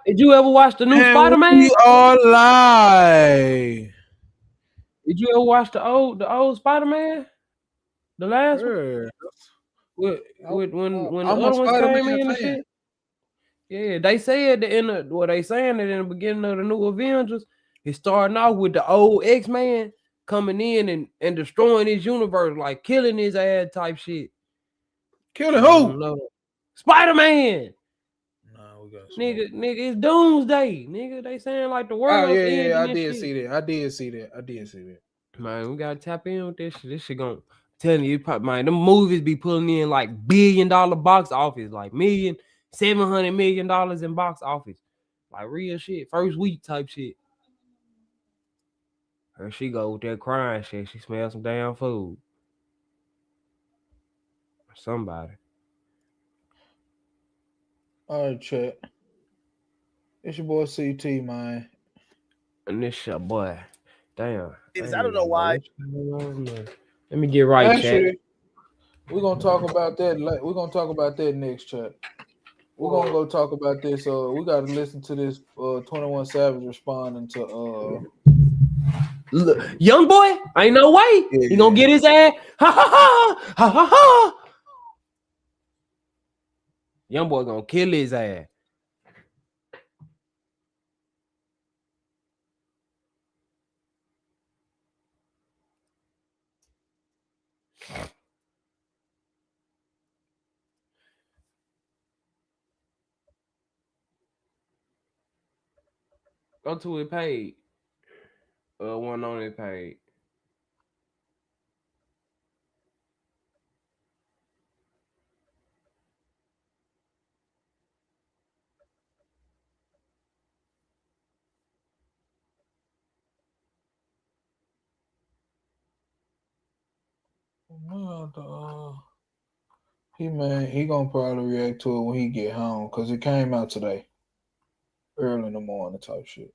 Did you ever watch the new And Spider-Man? we are live. Did you ever watch the old Spider-Man? The last one? Yeah. With when the I'm a other ones came Spider-Man in and fan. shit? Yeah, they said that they saying that in the beginning of the new Avengers, it's starting off with the old X-Man coming in and destroying his universe, like killing his ass type shit. Killing I don't who? know. Spider-Man! Nah, we got smoke. Nigga, it's doomsday. Nigga, they saying like the Oh world's yeah. ending I and did shit. see that. I did see that. Man, we gotta tap in with this shit. This shit gonna telling you, man, them movies be pulling in like $1 billion box office, like $700 million in box office. Like real shit. First week type shit. Her she go with that crying shit. She smells some damn food. Somebody. All right, chat. It's your boy CT, man. And this shit, boy. Damn. I don't know why. Let me get right, chat. Actually, we're gonna talk about that. We're gonna talk about that next, chat. We're gonna go talk about this. We gotta listen to this 21 Savage responding to Look, young boy, ain't no way. He gonna get his ass. Ha ha ha ha ha ha. Young boy gonna kill his ass. Go to his page. One on his page. he gonna probably react to it when he get home because it came out today, early in the morning type shit.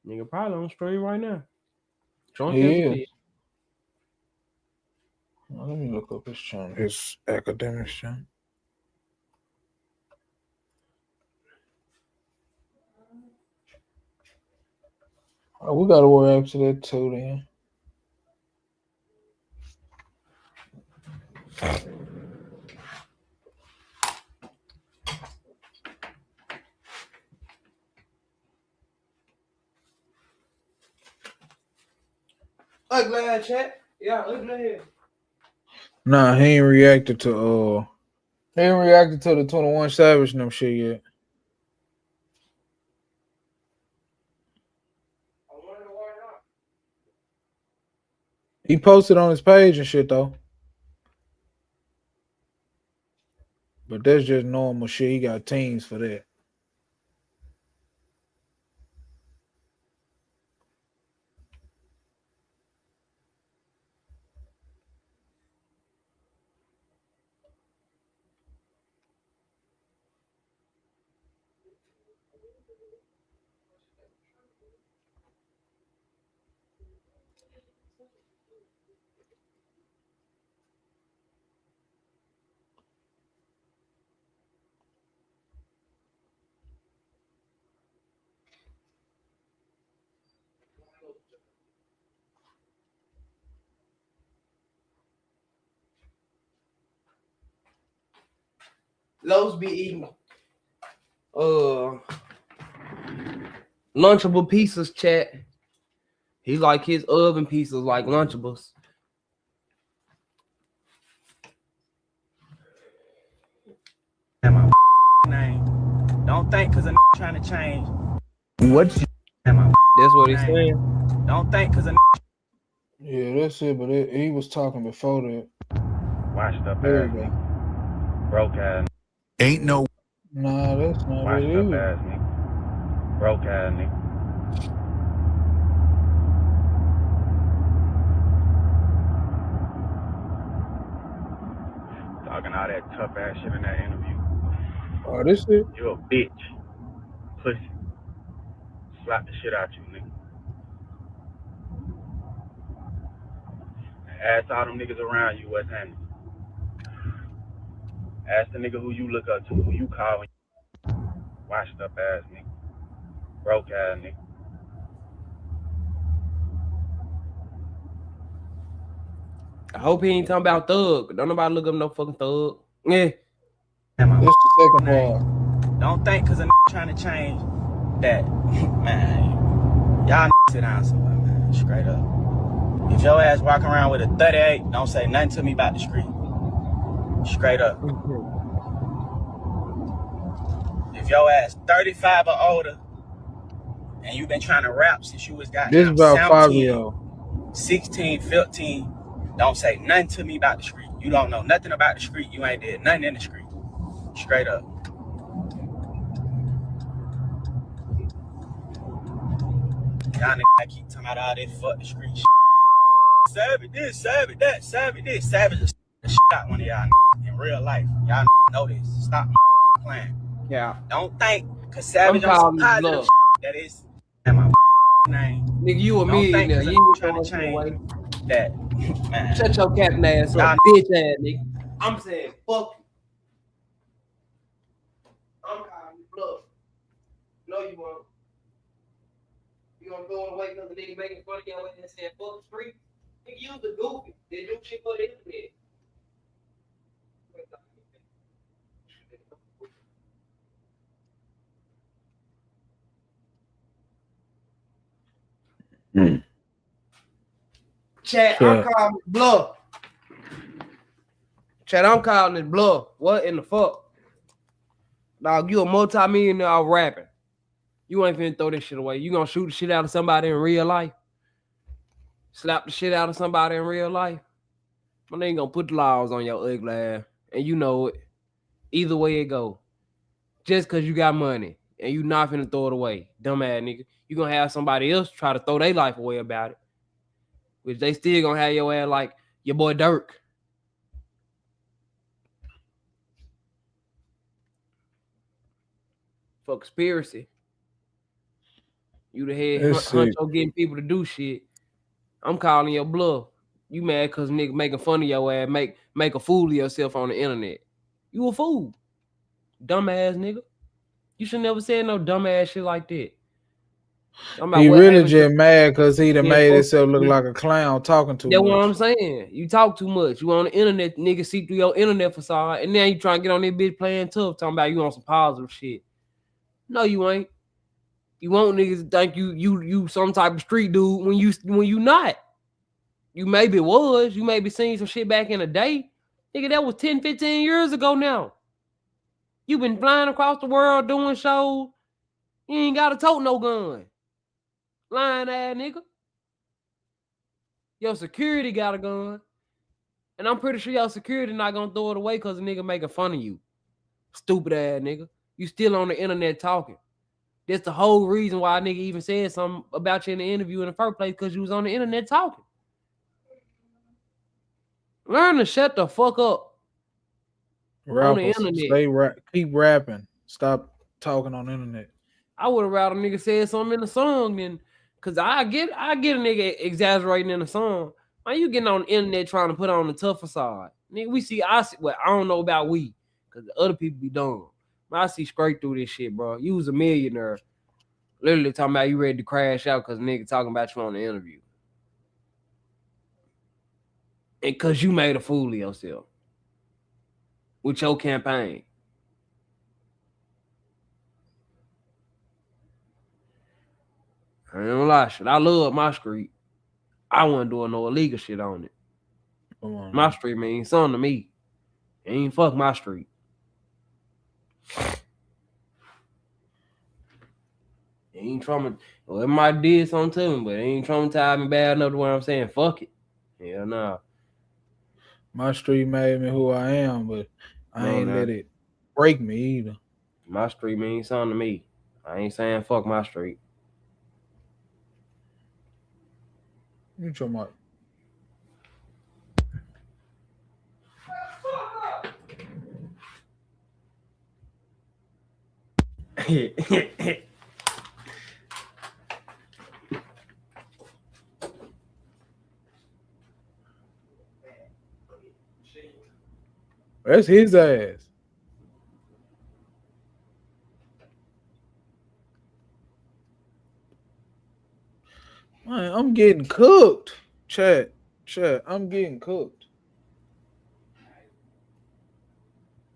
Nigga probably on stream right now. Drunk He as a is. bitch. Let me look up his channel, his academic channel. We gotta react to that too then. Ugly ass chat. Yeah, ugly ass. Nah, he ain't reacted to he ain't reacted to the 21 Savage and them shit yet. He posted on his page and shit though. But that's just normal shit. He got teams for that. Lowe's be eating Lunchable pieces, chat. He like his oven pieces like Lunchables. My name. Don't think because a trying to change. What's That's what he's saying. Don't think because a yeah, that's it. But he was talking before that. washed up There ass you go. nigga. Broke ass. Ain't no Nah, that's not Washed it up either. ass nigga. Broke ass nigga. Talking all that tough ass shit in that interview. Oh, this it? You a bitch. Pussy. Slap the shit out you, nigga. Ask all them niggas around you what's happening. Ask the nigga who you look up to, who you call when you washed up ass nigga. Broke ass nigga. I hope he ain't talking about Thug. Don't nobody look up no fucking Thug. Yeah. That's the second part. Don't think because a trying to change that, man. Y'all sit down somewhere, man. Straight up. If your ass walking around with a 38, don't say nothing to me about the street. Straight up. If your ass 35 or older, and you been trying to rap since you was This goddamn about 17, Fabio. 16, 15, don't say nothing to me about the street. You don't know nothing about the street. You ain't did nothing in the street. Straight up. Y'all niggas keep talking about all this fuck the street shit. Savage this, savage that, savage this, savage the shit out one of y'all niggas in real life. Y'all know this. Stop playing. Yeah. Don't think, cause savage on some positive shit that is my name. Nigga, you a millionaire. You ain't trying to change that. Man. Shut your capping ass up, bitch ass nigga. I'm saying fuck you. I'm calling you bluff. No, you won't. You gonna throw it away because the nigga making fun of your ass and saying fuck the street? Nigga, you the goofy. They do shit for the internet. Chat, I'm calling it bluff. Chat, I'm calling it bluff. What in the fuck? Dog, you a multi-millionaire out rapping. You ain't finna throw this shit away. You gonna shoot the shit out of somebody in real life? Slap the shit out of somebody in real life? My nigga gonna put the laws on your ugly ass. And you know it. Either way it go. Just cause you got money and you not finna throw it away. Dumbass nigga. You gonna have somebody else try to throw their life away about it. Which they still gonna have your ass like your boy Dirk. For conspiracy. You the head honcho getting people to do shit. I'm calling your bluff. You mad cause nigga making fun of your ass, make a fool of yourself on the internet. You a fool. Dumbass nigga. You should never say no dumbass shit like that. He really just mad because he done made himself look like a clown talking too much. That's what I'm saying. You talk too much. You on the internet, nigga see through your internet facade, and now you trying to get on this bitch playing tough, talking about you on some positive shit. No, you ain't. You want niggas to think you some type of street dude when you not. You maybe was. You maybe seen some shit back in the day. Nigga, that was 10, 15 years ago now. You been flying across the world doing shows. You ain't got to tote no gun. Lying ass nigga. Your security got a gun. And I'm pretty sure your security not gonna throw it away because a nigga making fun of you. Stupid ass nigga. You still on the internet talking. That's the whole reason why a nigga even said something about you in the interview in the first place, because you was on the internet talking. Learn to shut the fuck up. Rappers, on the internet. Keep rapping. Stop talking on the internet. I would have rather nigga said something in the song than, cause I get a nigga exaggerating in the song. Why you getting on the internet trying to put on the tougher side? Nigga, I don't know about we, cause the other people be dumb. But I see straight through this shit, bro. You was a millionaire. Literally talking about you ready to crash out because nigga talking about you on the interview. And cause you made a fool of yourself with your campaign. I ain't gonna lie, shit. I love my street. I wasn't doing no illegal shit on it. My street means something to me. It ain't fuck my street. It ain't trauma. Well, it might did something to me, but it ain't traumatized me bad enough to where I'm saying fuck it. Hell nah. My street made me who I am, but I ain't let it break me either. My street means something to me. I ain't saying fuck my street. You talking about? That's his ass. Man, I'm getting cooked. Chat. I'm getting cooked.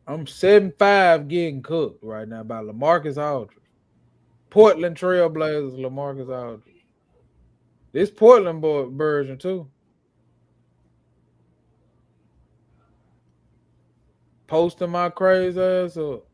I'm 7-5 getting cooked right now by LaMarcus Aldridge. Portland Trailblazers, LaMarcus Aldridge. This Portland boy version too. Posting my crazy ass up.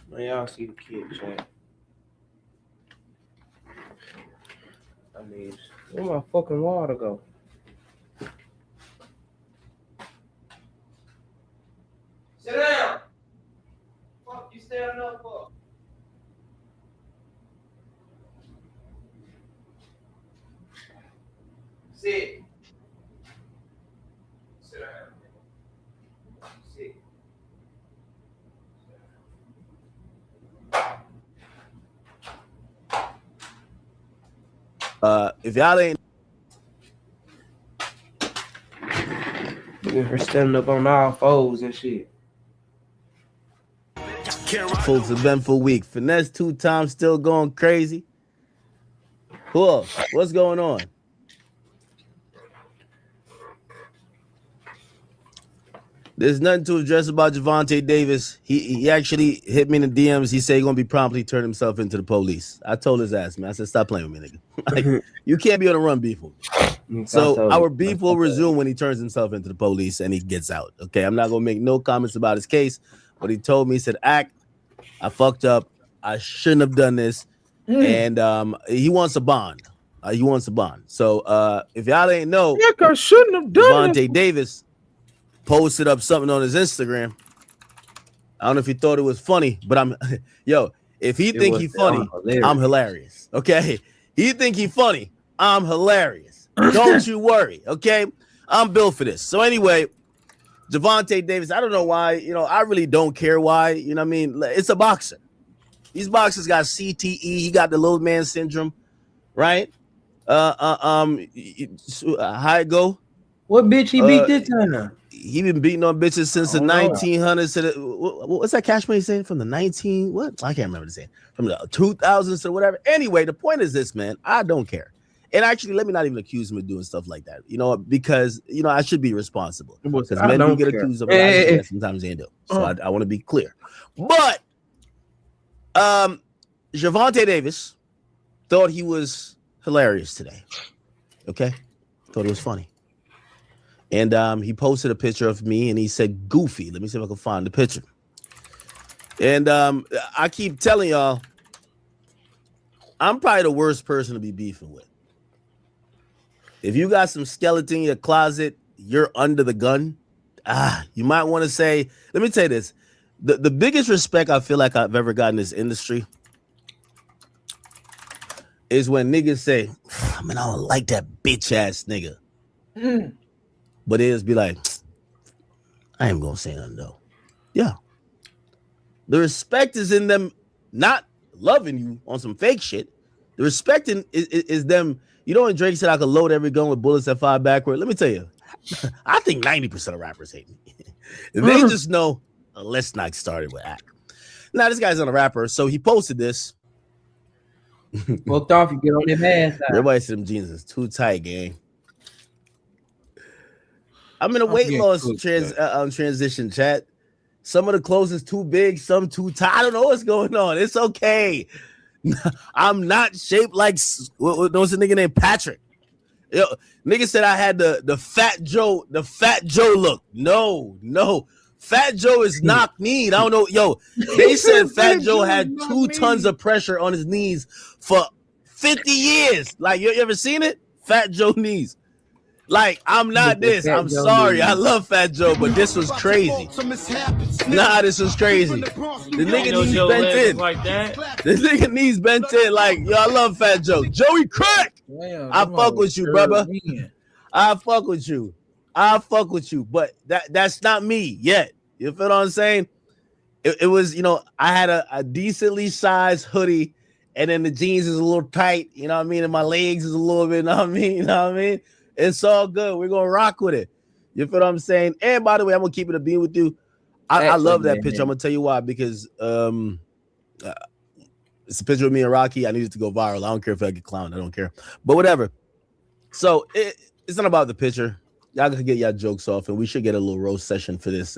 Man, y'all see the kid, chat. I mean, where my fucking water go? Sit down. Fuck you standing up for? Sit. Sit down. Sit. If y'all ain't We're standing up on our foes and shit. folks, eventful week. Finesse 2 times still going crazy. Who else? What's going on? There's nothing to address about Javonte Davis. He actually hit me in the DMs. He said he's gonna be promptly turn himself into the police. I told his ass, man. I said, stop playing with me, nigga. Like, you can't be on a run beef with me. So our beef will resume when he turns himself into the police and he gets out. Okay, I'm not gonna make no comments about his case. But he told me, he said, I fucked up. I shouldn't have done this. And he wants a bond. He wants a bond. So if y'all ain't know, I shouldn't have done Javonte Davis posted up something on his Instagram. I don't know if he thought it was funny, but if he think he funny, I'm hilarious. Okay, he think he funny, I'm hilarious. Don't you worry. Okay, I'm built for this. So anyway, Javonte Davis, I don't know why. I really don't care why. You know what I mean? It's a boxer. These boxers got CTE. He got the little man syndrome, right? How it go? What bitch he beat this time? He been beating on bitches since the 1900s. To what's that Cash Money saying? From the 19 what? I can't remember the saying. From the 2000s to whatever. Anyway, the point is this, man. I don't care. And actually, let me not even accuse him of doing stuff like that. Because I should be responsible. Because men do get accused of sometimes they do. So I want to be clear. But Javonte Davis thought he was hilarious today. Okay, thought it was funny. And he posted a picture of me and he said goofy. Let me see if I can find the picture. And I keep telling y'all, I'm probably the worst person to be beefing with. If you got some skeleton in your closet, you're under the gun. You might want to say, let me tell you this. The biggest respect I feel like I've ever gotten in this industry is when niggas say, man, I don't like that bitch ass nigga. But it is be like, I ain't gonna say nothing though. Yeah. The respect is in them not loving you on some fake shit. The respect is them. When Drake said I could load every gun with bullets that fire backward? Let me tell you, I think 90% of rappers hate me. They just know, let's not start it with act. Now, this guy's not a rapper, so he posted this. Fucked off, you get on his ass. Everybody said them jeans is too tight, gang. I'm in a weight loss transition, chat. Some of the clothes is too big, some too tight. I don't know what's going on. It's okay. I'm not shaped like what's the nigga named Patrick. Yo, nigga said I had the Fat Joe look. No. Fat Joe is knock-kneed. I don't know. Yo, they said Fat Joe had 2 tons of pressure on his knees for 50 years. Like, you ever seen it? Fat Joe knees. Like, I'm not this. I'm sorry. I love Fat Joe, but this was crazy. Nah, this was crazy. The nigga needs bent in. Like that. This nigga needs bent in. Like, yo, I love Fat Joe. Joey Crack. Damn, I fuck with you, brother. Man. I fuck with you. But that's not me yet. You feel what I'm saying? It was, I had a decently sized hoodie, and then the jeans is a little tight, you know what I mean? And my legs is a little bit, you know what I mean? It's all good. We're gonna rock with it. You feel what I'm saying? And by the way, I'm gonna keep it a bean with you. I love that picture. I'm gonna tell you why, because it's a picture of me and Rocky. I need it to go viral. I don't care if I get clowned. I don't care. But whatever. So it's not about the picture. Y'all can get y'all jokes off, and we should get a little roast session for this.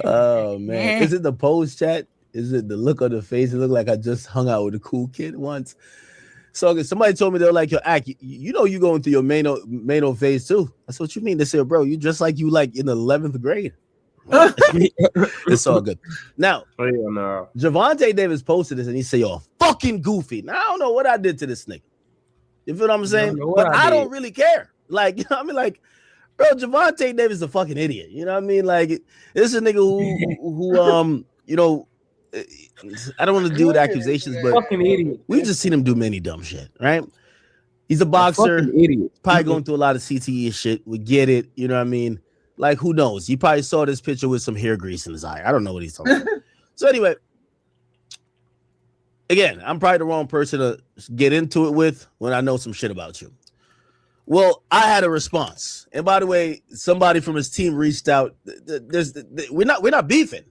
Oh man, is it the pose chat? Is it the look on the face? It looked like I just hung out with a cool kid once. So somebody told me they're like, your act, you going through your Mano phase too. That's what you mean. They said, bro, you just like you like in the 11th grade. It's all good. Now, Javante Davis posted this and he said, yo, fucking goofy. Now I don't know what I did to this nigga. You feel what I'm saying? But I don't really care. Like, I mean, like, bro, Javante Davis is a fucking idiot. You know what I mean? Like, this is a nigga who I don't want to deal with accusations, but Fucking idiot. We've just seen him do many dumb shit, right? He's a boxer, idiot. Probably going through a lot of CTE shit. We get it, you know what I mean? Like, who knows? He probably saw this picture with some hair grease in his eye. I don't know what he's talking about. So anyway, again, I'm probably the wrong person to get into it with when I know some shit about you. Well, I had a response, and by the way, somebody from his team reached out. We're not beefing.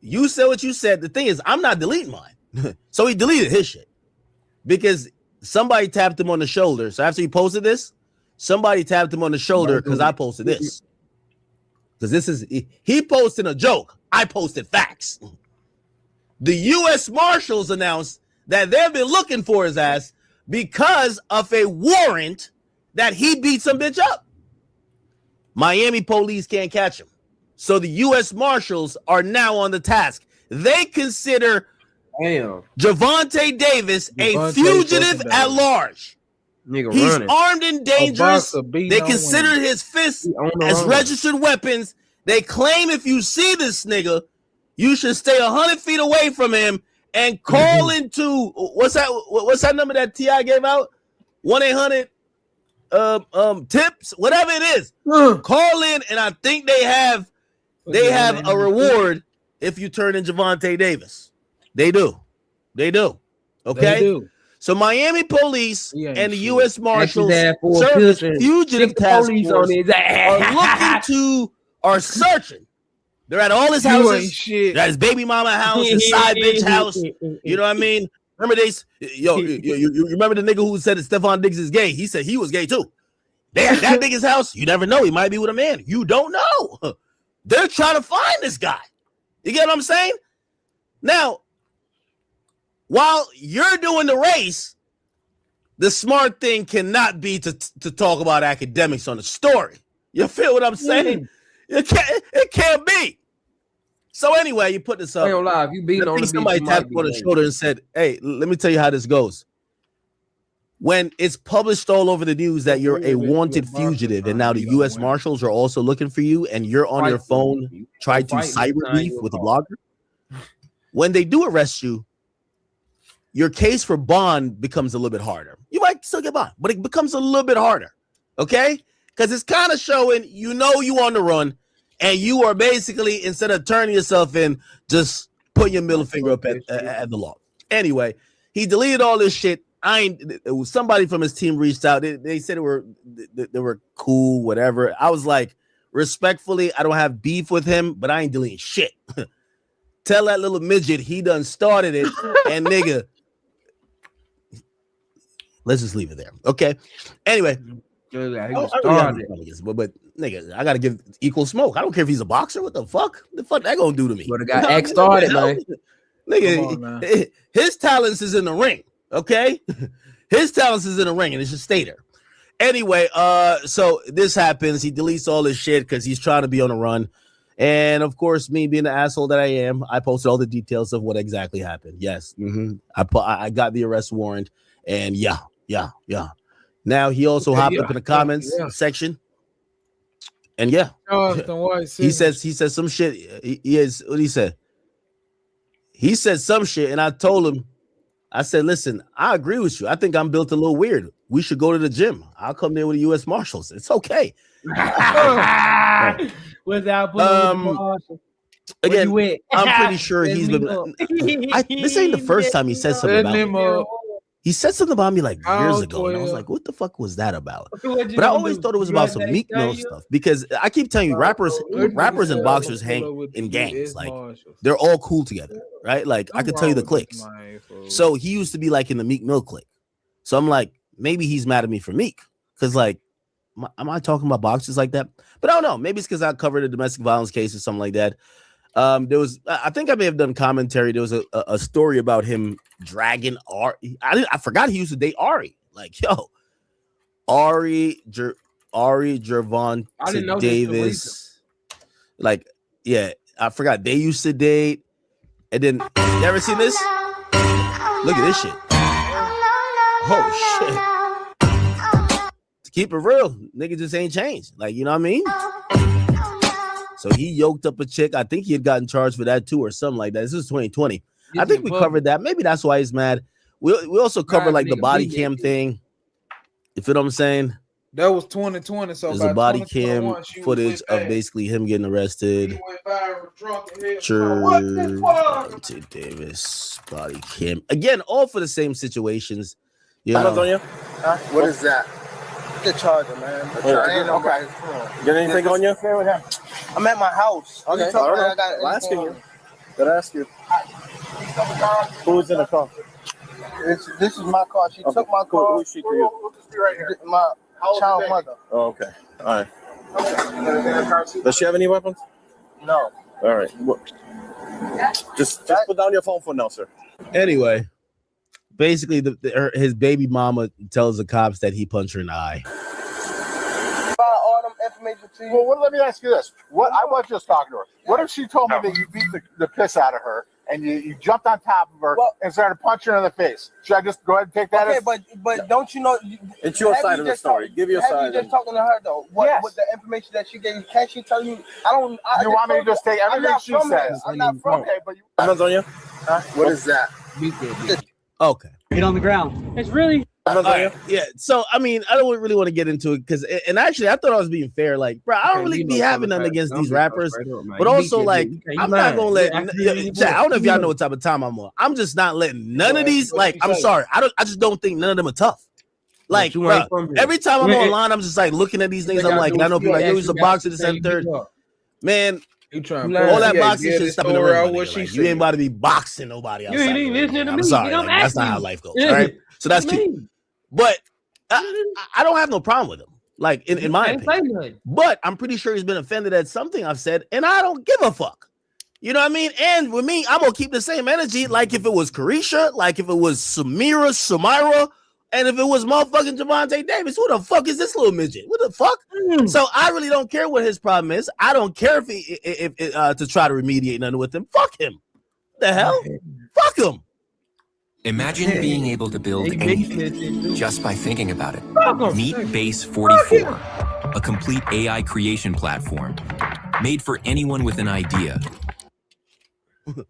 You said what you said. The thing is, I'm not deleting mine. So he deleted his shit because somebody tapped him on the shoulder. So after he posted this, somebody tapped him on the shoulder because I posted this. Because this is he posted a joke. I posted facts. The U.S. Marshals announced that they've been looking for his ass because of a warrant that he beat some bitch up. Miami police can't catch him. So the U.S. Marshals are now on the task. They consider Javante Davis a fugitive at large. He's running. Armed and dangerous. They consider his fists as registered weapons. They claim if you see this nigga, you should stay 100 feet away from him and call into what's that number that T.I. gave out? 1-800 tips, whatever it is. Call in, and I think they have a reward if you turn in Javante Davis. They do. Okay. They do. So Miami police and the U.S. Marshals Service fugitive task force are searching. They're at all his houses. They're at his baby mama house, his side bitch house. You know what I mean? Remember you remember the nigga who said that Stephon Diggs is gay? He said he was gay too. They at that nigga's house. You never know. He might be with a man. You don't know. They're trying to find this guy. You get what I'm saying? Now, while you're doing the race, the smart thing cannot be to talk about academics on the story. You feel what I'm saying? It can't be. So anyway, you put this up. Hey, live. You beat on the somebody tapped on the shoulder and said, "Hey, let me tell you how this goes." When it's published all over the news that you're a wanted fugitive and now the U.S. Marshals are also looking for you and you're on your phone trying to cyber beef with a blogger, when they do arrest you, your case for bond becomes a little bit harder. You might still get bond, but it becomes a little bit harder, okay? Because it's kind of showing you on the run and you are basically, instead of turning yourself in, just putting your middle finger up at the law. Anyway, he deleted all this shit. Somebody from his team reached out. They said they were cool, whatever. I was like, respectfully, I don't have beef with him, but I ain't deleting shit. Tell that little midget he done started it, and nigga, let's just leave it there. Okay. Anyway, but nigga, I gotta give equal smoke. I don't care if he's a boxer. What the fuck? The fuck that gonna do to me? But the guy X started, man. Nigga, his talents is in the ring. Okay, his talents is in the ring, and it should stay there. Anyway, so this happens. He deletes all this shit because he's trying to be on the run, and of course, me being the asshole that I am, I posted all the details of what exactly happened. Yes, I got the arrest warrant, and yeah. Now he also hopped up in the comments yeah. section, and yeah, Charleston White he says some shit. He is what he said. He said some shit, and I told him, I said, listen, I agree with you. I think I'm built a little weird. We should go to the gym. I'll come there with the U.S. Marshals. It's okay. Without again, I'm pretty sure he's been. This ain't the first time he said something about me. He said something about me like years ago, and I was like, "What the fuck was that about?" But I always thought it was about some Meek Mill stuff because I keep telling you, rappers and boxers hang in gangs. Like they're all cool together, right? Like I could tell you the cliques. So he used to be like in the Meek Mill clique. So I'm like, maybe he's mad at me for Meek because like, am I talking about boxers like that? But I don't know. Maybe it's because I covered a domestic violence case or something like that. There was, I think I may have done commentary. There was a story about him dragging Ari. I forgot he used to date Ari. Like, yo, Ari Gervonta Davis. Like, yeah, I forgot they used to date. And then, you ever seen this? Look at this shit. Oh shit. To keep it real, nigga just ain't changed. Like, you know what I mean? So he yoked up a chick. I think he had gotten charged for that too, or something like that. This is 2020. I think we covered that. Maybe that's why he's mad. We also covered like the body cam thing. You feel what I'm saying? That was 2020. So there's a body cam footage of basically him getting arrested. Davis body cam again, all for the same situations. You know? What is that? The charger, man. Okay. Get anything on you? I'm at my house. Okay. I'm asking you. Did I ask you? Who's in the car? This is my car. She took my car. Who is she to you? My child mother. Oh, okay. All right. Does she have any weapons? No. All right. Just put down your phone for now, sir. Anyway, basically, his baby mama tells the cops that he punched her in the eye. All them information to you. Well, let me ask you this. I was just talking to her. What if she told me that you beat the piss out of her and you jumped on top of her and started punching her in the face? Should I just go ahead and take that? Okay, but don't you know? It's your side of the story. Give your side. You just talking to her though. What the information that she gave you? Can't she tell you? You want me to just take everything she says? I'm not from. Okay, but you. Hands on you. What is that? Okay. Get on the ground. It's really. Yeah. So I mean, I don't really want to get into it because, and actually, I thought I was being fair. Like, bro, I don't really be having nothing against these rappers, but also like, I'm not gonna let. I don't know if y'all know what type of time I'm on. I'm just not letting none of these. Like, I'm sorry, I just don't think none of them are tough. Like, bro, every time I'm online, I'm just like looking at these things. I'm like, and I know people like, yo, he's a boxer, this and third. Man, all that boxing shit stuff in the ring. Like, you ain't about to be boxing nobody else. I'm sorry, like, that's not how life goes. All right, so that's cute. But I don't have no problem with him, like in my opinion. But I'm pretty sure he's been offended at something I've said, and I don't give a fuck. You know what I mean? And with me, I'm gonna keep the same energy. Like if it was Carisha, like if it was Samira, and if it was motherfucking Gervonta Davis, who the fuck is this little midget? What the fuck? So I really don't care what his problem is. I don't care if to try to remediate nothing with him. Fuck him. The hell? Fuck him. Imagine being able to build anything just by thinking about it. Meet Base 44, a complete AI creation platform made for anyone with an idea. Take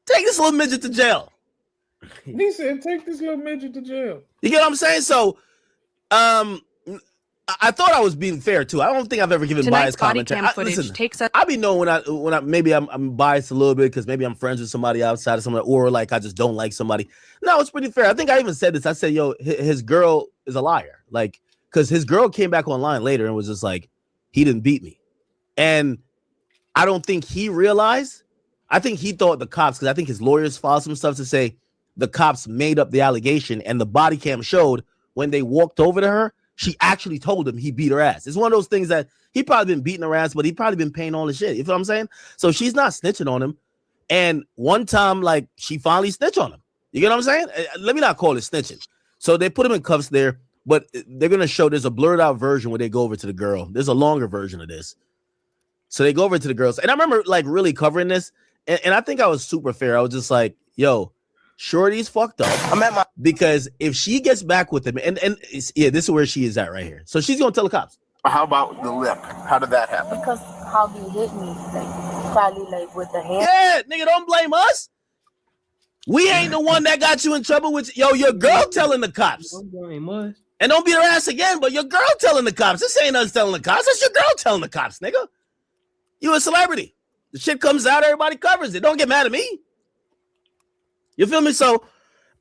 this little midget to jail. He said, take this little midget to jail. You get what I'm saying? So, I thought I was being fair too. I don't think I've ever given biased commentary. I be knowing when I maybe I'm biased a little bit because maybe I'm friends with somebody outside of somebody, or like I just don't like somebody. No, it's pretty fair. I think I even said this. I said, yo, his girl is a liar. Like, because his girl came back online later and was just like, he didn't beat me. And I don't think he realized. I think he thought the cops, because I think his lawyers filed some stuff to say the cops made up the allegation, and the body cam showed when they walked over to her, she actually told him he beat her ass. It's one of those things that he probably been beating her ass, but he probably been paying all the shit. You feel what I'm saying? So she's not snitching on him. And one time, like, she finally snitched on him. You get what I'm saying? Let me not call it snitching. So they put him in cuffs there, but they're going to show, there's a blurred out version where they go over to the girl. There's a longer version of this. So they go over to the girls. And I remember, like, really covering this. And I think I was super fair. I was just like, yo, Shorty's fucked up. Because if she gets back with him, and yeah, this is where she is at right here. So she's gonna tell the cops. How about the lip? How did that happen? Because how he hit me, like probably like with the hand. Yeah, nigga, don't blame us. We ain't the one that got you in trouble with your girl telling the cops. Don't blame us. And don't beat her ass again, but your girl telling the cops. This ain't us telling the cops. That's your girl telling the cops, nigga. You a celebrity. The shit comes out, everybody covers it. Don't get mad at me. You feel me? So,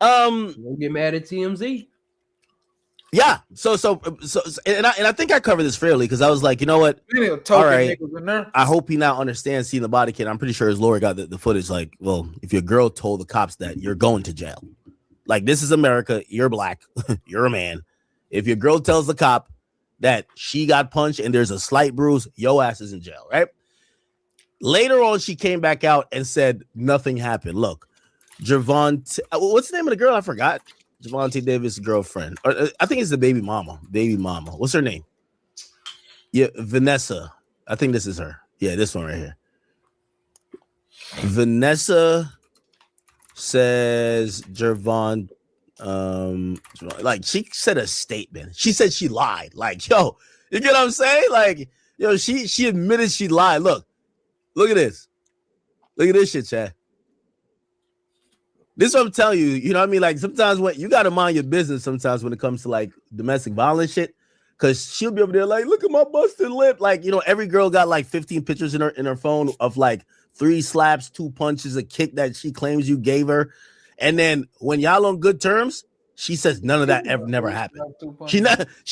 don't get mad at TMZ. Yeah. So, and I think I covered this fairly because I was like, you know what? All right. I hope he now understands seeing the body kit. I'm pretty sure his lawyer got the footage. Like, well, if your girl told the cops that, you're going to jail. Like, this is America. You're black. You're a man. If your girl tells the cop that she got punched and there's a slight bruise, your ass is in jail, right? Later on, she came back out and said nothing happened. Look, Javonte, what's the name of the girl? I forgot. Javonte Davis' girlfriend. I think it's the baby mama. Baby mama. What's her name? Yeah, Vanessa. I think this is her. Yeah, this one right here. Vanessa says Javon. Like she said a statement. She said she lied. Like, yo, you get what I'm saying? Like, yo, she admitted she lied. Look at this. Look at this shit, Chad. This is what I'm telling you. You know what I mean? Like, sometimes when you gotta mind your business sometimes when it comes to like domestic violence shit. Cause she'll be over there like, look at my busted lip. Like, you know, every girl got like 15 pictures in her phone of like 3 slaps, 2 punches, a kick that she claims you gave her. And then when y'all on good terms, she says none of that ever never happened. She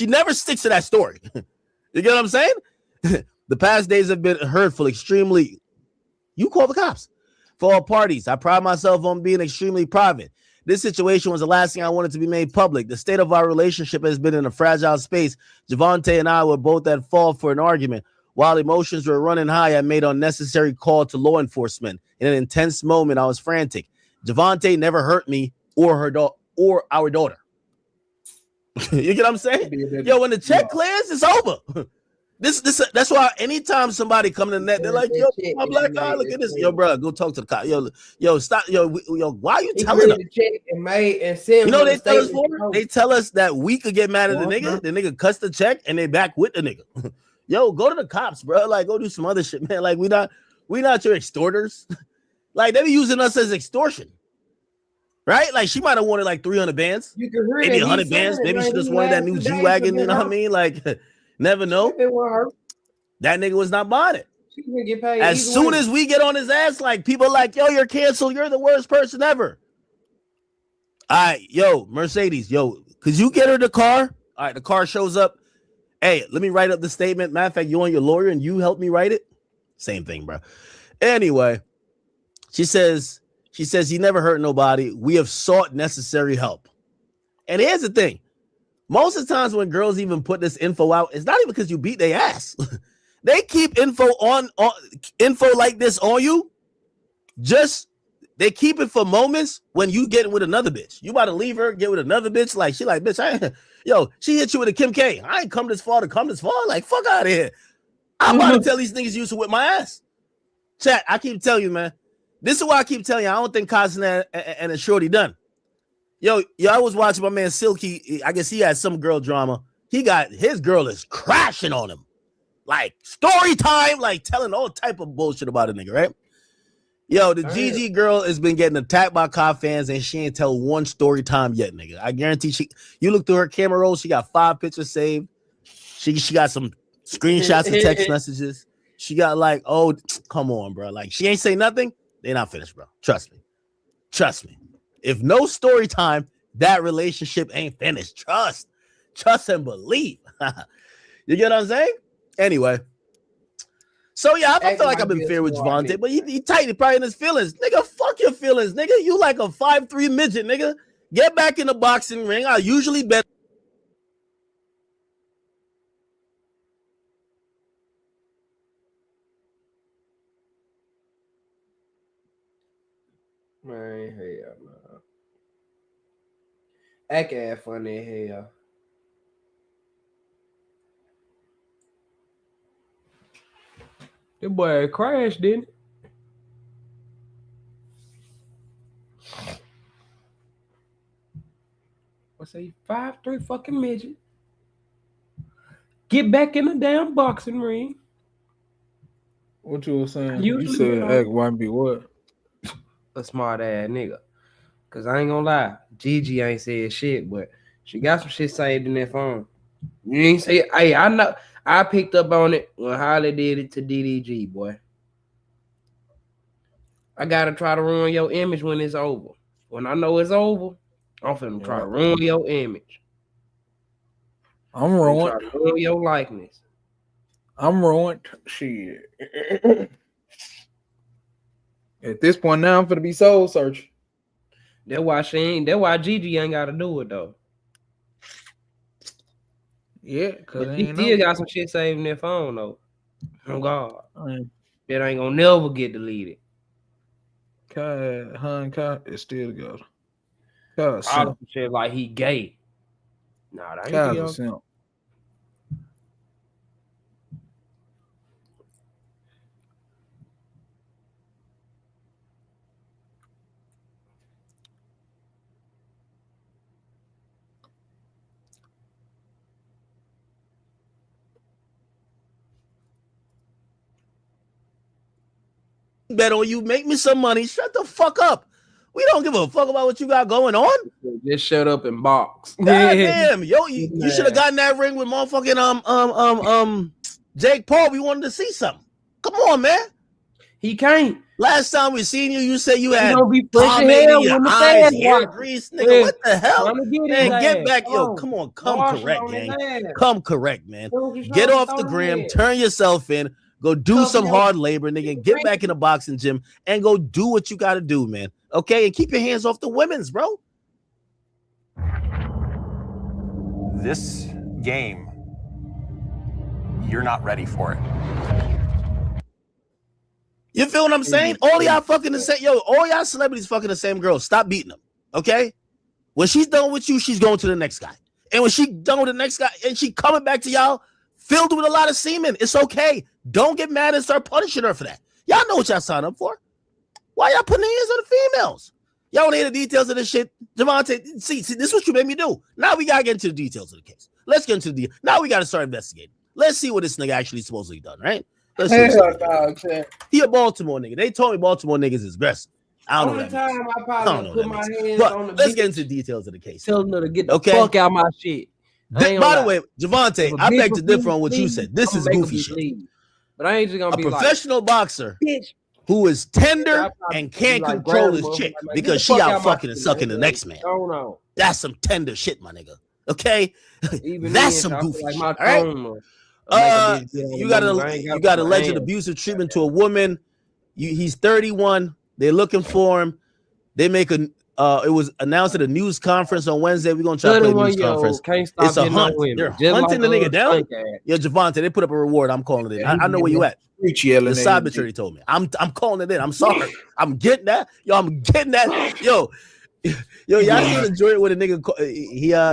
never sticks to that story. You get what I'm saying? The past days have been hurtful, extremely. You call the cops. For all parties, I pride myself on being extremely private. This situation was the last thing I wanted to be made public. The state of our relationship has been in a fragile space. Javonte and I were both at fault for an argument. While emotions were running high, I made an unnecessary call to law enforcement. In an intense moment, I was frantic. Javonte never hurt me or or our daughter. You get what I'm saying? Yo, when the check clears, it's over. That's why anytime somebody come to the net, they're like, yo, my black guy, look at this. Yo, bro, go talk to the cop. Yo, stop. Yo, why are you telling them? You know they tell us for? They tell us that we could get mad at the nigga. The nigga cuts the check and they back with the nigga. Yo, go to the cops, bro. Like, go do some other shit, man. Like, we not your extorters. Like, they be using us as extortion. Right? Like, she might have wanted like 300 bands. Maybe 100 bands. Maybe she just wanted that new G-Wagon. You know what I mean? Like, never know. That nigga was not buying it. Get paid as soon as we get on his ass, like, people are like, yo, you're canceled. You're the worst person ever. All right, yo, Mercedes, yo, could you get her the car? All right, the car shows up. Hey, let me write up the statement. Matter of fact, you and your lawyer and you help me write it. Same thing, bro. Anyway, she says he never hurt nobody. We have sought necessary help. And here's the thing. Most of the times when girls even put this info out, it's not even because you beat their ass. They keep info like this on you. Just they keep it for moments when you get with another bitch. You about to leave her, get with another bitch. Like, she like, bitch, she hit you with a Kim K. I ain't come this far to come this far. Like, fuck out of here. I'm about to tell these niggas you used to whip my ass. Chat, I keep telling you, man. This is why I keep telling you, I don't think Cosner and a shorty done. Yo, I was watching my man Silky. I guess he had some girl drama. His girl is crashing on him. Like, story time, like telling all type of bullshit about a nigga, right? Yo, the GG girl has been getting attacked by cop fans and she ain't tell one story time yet, nigga. I guarantee you look through her camera roll, she got 5 pictures saved. She got some screenshots of text messages. She got like, oh, come on, bro. Like, she ain't say nothing. They not finished, bro. Trust me. If no story time, that relationship ain't finished. Trust and believe. You get what I'm saying? Anyway. So yeah, I feel like I've been fair with Javonte, but he tight, he probably in his feelings. Nigga, fuck your feelings, nigga. You like a 5'3" midget, nigga. Get back in the boxing ring. I usually bet. Man, hell no. That guy funny hell. That boy crashed, didn't it? say 5'3" fucking midget. Get back in the damn boxing ring. What you were saying? You Usually said been act why be what? a smart ass nigga. Cause I ain't gonna lie, Gigi ain't said shit, but she got some shit saved in that phone. You ain't say, hey, I know I picked up on it when Holly did it to DDG, boy. I gotta try to ruin your image when it's over. When I know it's over, I'm finna try to ruin your image. I'm ruined. Try to ruin your likeness. I'm ruined. Shit. At this point now, I'm finna be soul searching. That's why Gigi ain't gotta do it though. Yeah, cause she still got some shit saved in their phone though. Oh God. That ain't gonna never get deleted. It still together. All some shit like he gay. Nah, that ain't together. Simp. Bet on you, make me some money. Shut the fuck up. We don't give a fuck about what you got going on. Just shut up and box. God damn, yo, you should have gotten that ring with motherfucking Jake Paul. We wanted to see something. Come on, man. He can't. Last time we seen you, you said you had pomade in your eyes, hair grease, nigga. What the hell? Man, get back, yo. Come on, come correct, gang. Come correct, man. Get off the gram, turn yourself in. Go do some hard labor, nigga, and get back in the boxing gym and go do what you got to do, man. Okay? And keep your hands off the women's, bro. This game, you're not ready for it. You feel what I'm saying? All y'all fucking the same, all y'all celebrities fucking the same girl. Stop beating them, okay? When she's done with you, she's going to the next guy. And when she done with the next guy and she coming back to y'all filled with a lot of semen, it's okay. Don't get mad and start punishing her for that. Y'all know what y'all signed up for. Why y'all putting hands on the females? Y'all want to hear the details of this shit? Javante, see, this is what you made me do. Now we got to get into the details of the case. Let's get into the now we got to start investigating. Let's see what this nigga actually supposedly done, right? Let's see he a Baltimore nigga. They told me Baltimore niggas is aggressive. I don't know that time I probably put my hands but on the let's get into the details of the case. Tell them to get the fuck out my shit. By the way, Javante, I beg to differ on what you said. This is goofy shit. But I ain't just gonna be a professional boxer who is tender and can't control his chick because she out fucking and sucking the next man. That's some tender shit, my nigga. Okay, that's some goofy shit. All right. You got alleged abusive treatment to a woman. He's 31. They're looking for him. They make a. It was announced at a news conference on Wednesday. We're gonna try to play a news conference. It's a hunt. They're hunting the nigga down. Yo, Javante, they put up a reward. I'm calling it in. I know where you at. The side attorney told me. I'm calling it in. I'm sorry. I'm getting that. Yo, I'm getting that. Yo, y'all should enjoy it with a nigga. He a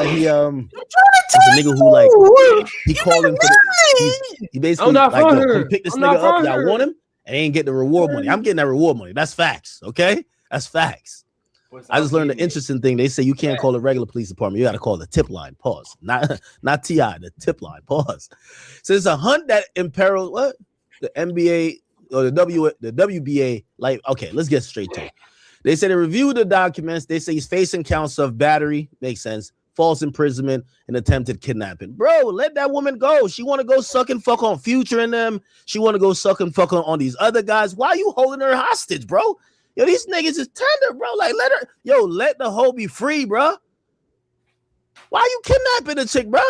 nigga who like he called him. He basically like come pick this nigga up. Y'all want him, and he ain't getting the reward money. I'm getting that reward money. That's facts. Okay, that's facts. I just learned an interesting thing. They say you can't call a regular police department. You got to call the tip line. Pause. Not TI. The tip line. Pause. So it's a hunt that imperils what the NBA or the WBA. Like, okay, let's get straight to it. They said they reviewed the documents. They say he's facing counts of battery. Makes sense. False imprisonment and attempted kidnapping. Bro, let that woman go. She want to go suck and fuck on Future and them. She want to go suck and fuck on these other guys. Why are you holding her hostage, bro? Yo, these niggas is tender, bro. Like, let the hoe be free, bro. Why you kidnapping the chick, bro?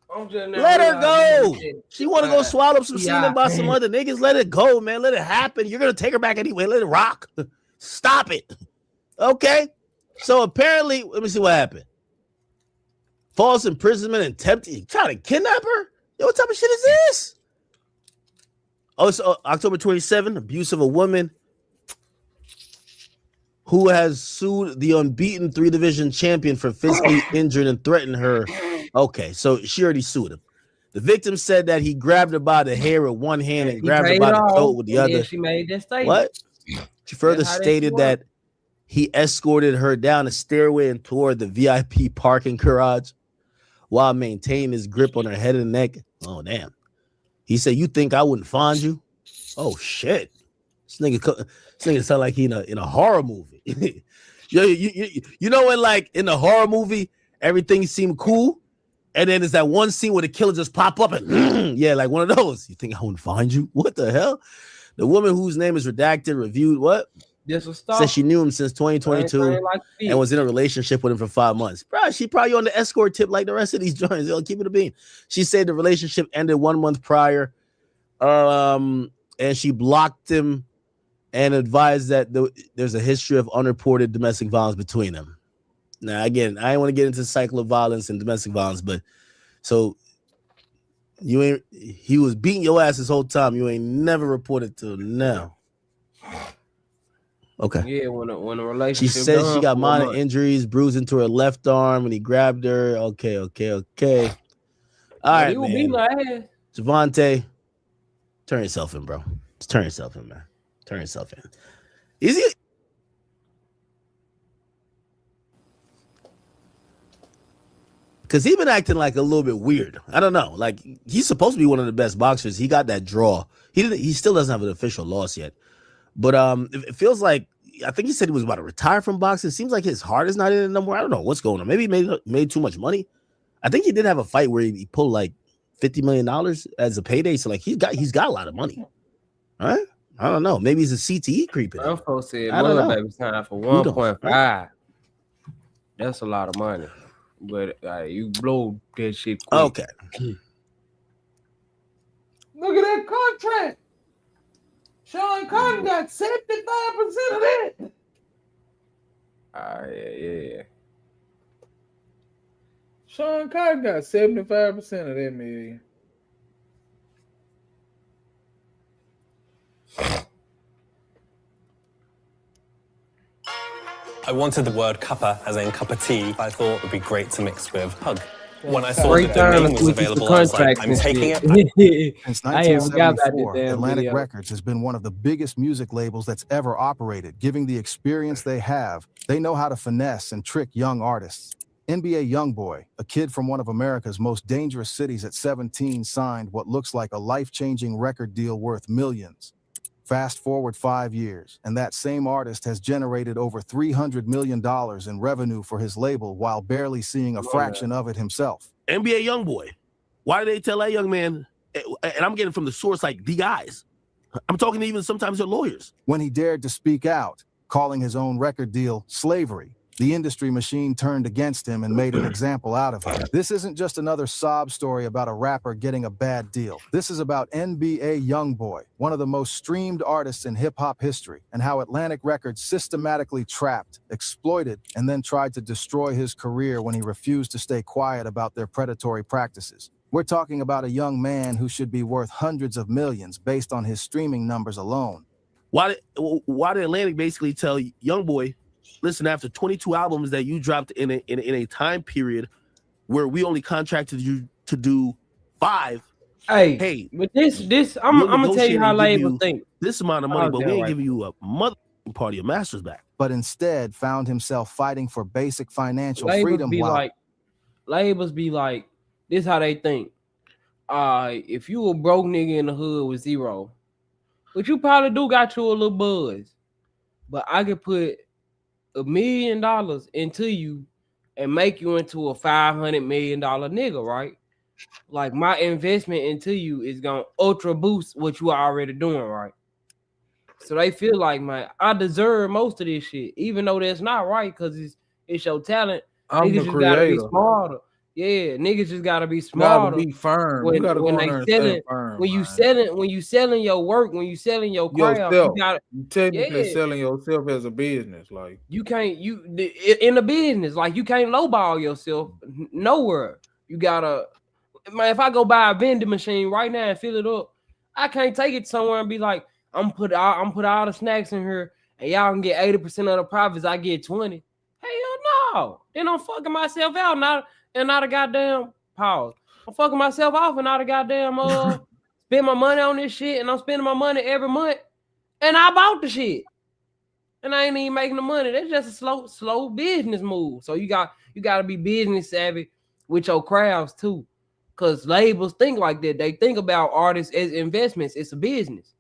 Let her go. She want to go swallow some semen by some other niggas. Let it go, man. Let it happen. You're going to take her back anyway. Let it rock. Stop it. Okay? So apparently, let me see what happened. False imprisonment and attempted. Trying to kidnap her? Yo, what type of shit is this? Oh, it's October 27th. Abuse of a woman who has sued the unbeaten 3-division champion for physically injured and threatened her. Okay, so she already sued him. The victim said that he grabbed her by the hair with one hand and grabbed her by the throat with the other. She made that statement. What? She further stated that he escorted her down a stairway and toward the VIP parking garage while maintaining his grip on her head and neck. Oh, damn. He said, "You think I wouldn't find you?" Oh, shit. This nigga sound like he in a horror movie. you know when, like, in a horror movie, everything seemed cool, and then there's that one scene where the killer just pop up and yeah, like one of those. You think I wouldn't find you? What the hell? The woman whose name is redacted reviewed what? Said she knew him since 2022 and was in a relationship with him for 5 months. Bro, she probably on the escort tip like the rest of these joints. They'll keep it a beam. She said the relationship ended 1 month prior, and she blocked him and advised that there's a history of unreported domestic violence between them. Now, again, I ain't want to get into the cycle of violence and domestic violence, but so he was beating your ass this whole time. You ain't never reported till now. Okay. Yeah, when a relationship. She said she got minor injuries, bruising to her left arm when he grabbed her. Okay. All right, man. Javante, turn yourself in, bro. Just turn yourself in, man. Turn yourself in. Is it? Because he's been acting like a little bit weird. I don't know. Like, he's supposed to be one of the best boxers. He got that draw. He still doesn't have an official loss yet. But it feels like, I think he said he was about to retire from boxing. It seems like his heart is not in it no more. I don't know what's going on. Maybe he made too much money. I think he did have a fight where he pulled like $50 million as a payday. So like he's got a lot of money. All right? I don't know. Maybe he's a CTE creeping. I'm supposed to say mother baby time for 1.5. That's a lot of money. But you blow that shit quick. Okay. Look at that contract. Sean Cotton got 75% of that. Yeah. Sean Cotton got 75% of that million. I wanted the word cuppa, as in cup of tea. I thought it would be great to mix with hug. When I saw that the name was available, I was like, I'm taking it. Since 1974, Atlantic Records has been one of the biggest music labels that's ever operated. Given the experience they have, they know how to finesse and trick young artists. NBA YoungBoy, a kid from one of America's most dangerous cities at 17, signed what looks like a life-changing record deal worth millions. Fast forward 5 years, and that same artist has generated over $300 million in revenue for his label while barely seeing a fraction of it himself. NBA YoungBoy. Why do they tell that young man? And I'm getting from the source like the guys. I'm talking to even sometimes their lawyers. When he dared to speak out, calling his own record deal slavery, the industry machine turned against him and made an example out of him. This isn't just another sob story about a rapper getting a bad deal. This is about NBA YoungBoy, one of the most streamed artists in hip-hop history, and how Atlantic Records systematically trapped, exploited, and then tried to destroy his career when he refused to stay quiet about their predatory practices. We're talking about a young man who should be worth hundreds of millions based on his streaming numbers alone. Why did Atlantic basically tell YoungBoy, listen, after 22 albums that you dropped in a time period where we only contracted you to do 5. Hey, but this I'm gonna tell you how labels think. This amount of money, but we ain't giving you a mother part of your master's back. But instead found himself fighting for basic financial freedom. Labels be like, this how they think. If you a broke nigga in the hood with zero, but you probably do got you a little buzz, but I could put $1 million into you and make you into a $500 million nigga, right? Like my investment into you is gonna ultra boost what you are already doing, right? So they feel like, man, I deserve most of this shit, even though that's not right, because it's your talent. I'm niggas the just gotta be creator. smarter. Yeah, niggas just gotta be smarter. Gotta be firm. When, you gotta when go they in there and selling, stay firm, when you man. selling your work, when you selling your craft, Yourself. you gotta You technically selling yourself as a business. Like you can't in a business, like you can't lowball yourself nowhere. You gotta, man, if I go buy a vending machine right now and fill it up, I can't take it somewhere and be like, I'm put all the snacks in here and y'all can get 80% of the profits, I get 20. Hell no. Then I'm fucking myself out not a goddamn pause. I'm fucking myself off and not a goddamn spend my money on this shit, and I'm spending my money every month and I bought the shit. and I ain't even making the money. That's just a slow business move. So you got to be business savvy with your crowds too, because labels think like that. They think about artists as investments. It's a business.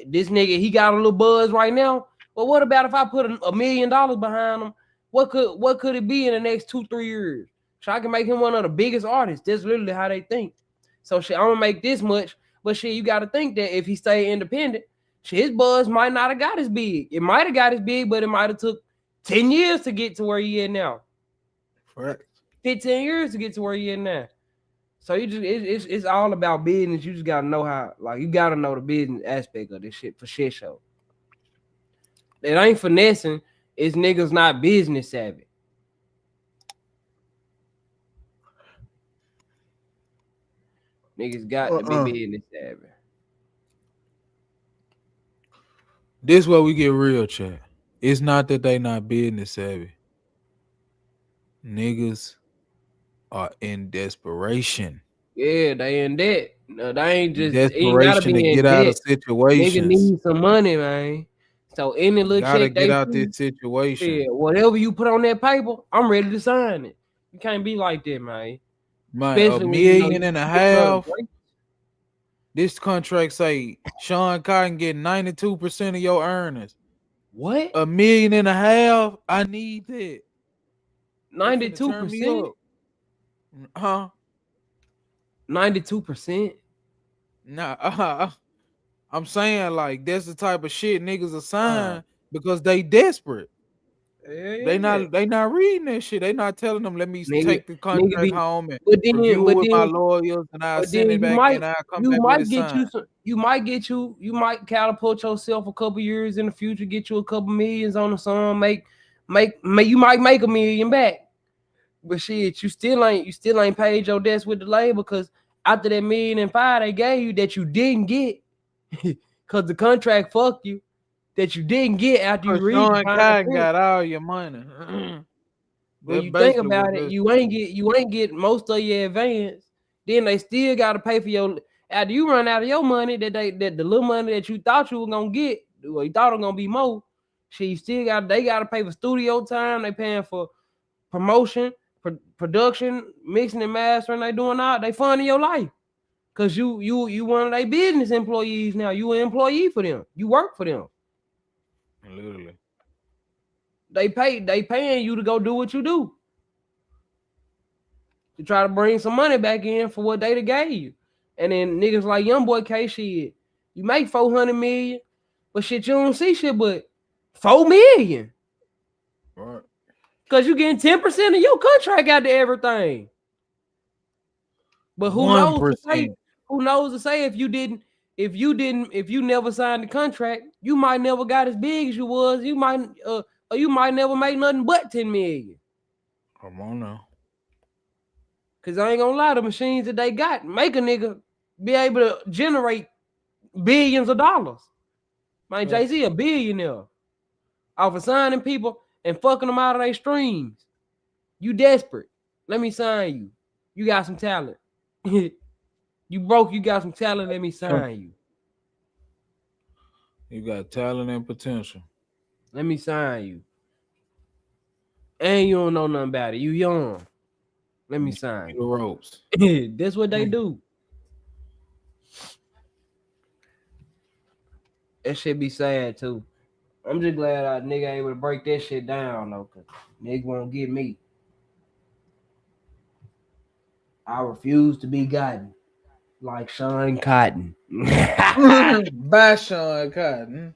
This nigga, he got a little buzz right now. But what about if I put $1 million behind him? What could it be in the next 2-3 years? So I can make him one of the biggest artists. That's literally how they think. So shit, I'm gonna make this much, but shit, you got to think that if he stay independent, shit, his buzz might not have got as big. It might have got as big, but it might have took 10 years to get to where he is now. Right. 15 years to get to where he is now. So you just it's all about business. You just gotta know how, like, you gotta know the business aspect of this shit for shit show. It ain't finessing. It's niggas not business savvy. Niggas got to be business savvy. This is where we get real, chat. It's not that they not business savvy. Niggas are in desperation. Yeah, they in debt. No, they ain't just Desperation ain't gotta be to in get debt. out of situations. Nigga need some money, man. So any little Gotta check get they out see, this situation. yeah, whatever you put on that paper, I'm ready to sign it. You can't be like that, man. Man, Especially $1.5 when you know million. This contract say Sean Cotton get 92% of your earnings. What? $1.5 million? I need that. 92%? Huh? 92%? Nah, I'm saying, like, that's the type of shit niggas are signing because they desperate. They not reading that shit. They not telling them, let me take the contract home and review it with my lawyers, and I'll send it back and I'll come back with it signed. You might catapult yourself a couple years in the future, get you a couple millions on the song, you might make $1 million back. But shit, you still ain't paid your debts with the label, because after that $1.5 million they gave you that you didn't get, because the contract fucked you, that you didn't get after you read. Sean Cotton got all your money. When you think about it, you ain't get most of your advance. Then they still got to pay for your, after you run out of your money, that the little money that you thought you were gonna get, or you thought it was gonna be more. Shit, you still they gotta pay for studio time. They paying for promotion, production, mixing and mastering. They doing all. They funding your life, cause you one of their business employees now. You an employee for them. You work for them. Literally. They paying you to go do what you do, to try to bring some money back in for what they gave you. And then niggas like YoungBoy K, shit, you make 400 million, but shit, you don't see shit but 4 million. Right. Cause you getting 10% of your contract out to everything. But who 1%. knows to say? Who knows to say if you never signed the contract, you might never got as big as you was. You might never make nothing but 10 million. Come on now. Cause I ain't gonna lie, the machines that they got make a nigga be able to generate billions of dollars. Man, Jay-Z a billionaire off of signing people and fucking them out of their streams. You desperate. Let me sign you. You got some talent. You broke, you got some talent, let me sign you. You got talent and potential. Let me sign you. And you don't know nothing about it. You young. Let me sign you. The ropes. That's what they do. That shit be sad too. I'm just glad a nigga able to break that shit down though, cause nigga won't get me. I refuse to be gotten like Sean Cotton. By Sean Cotton.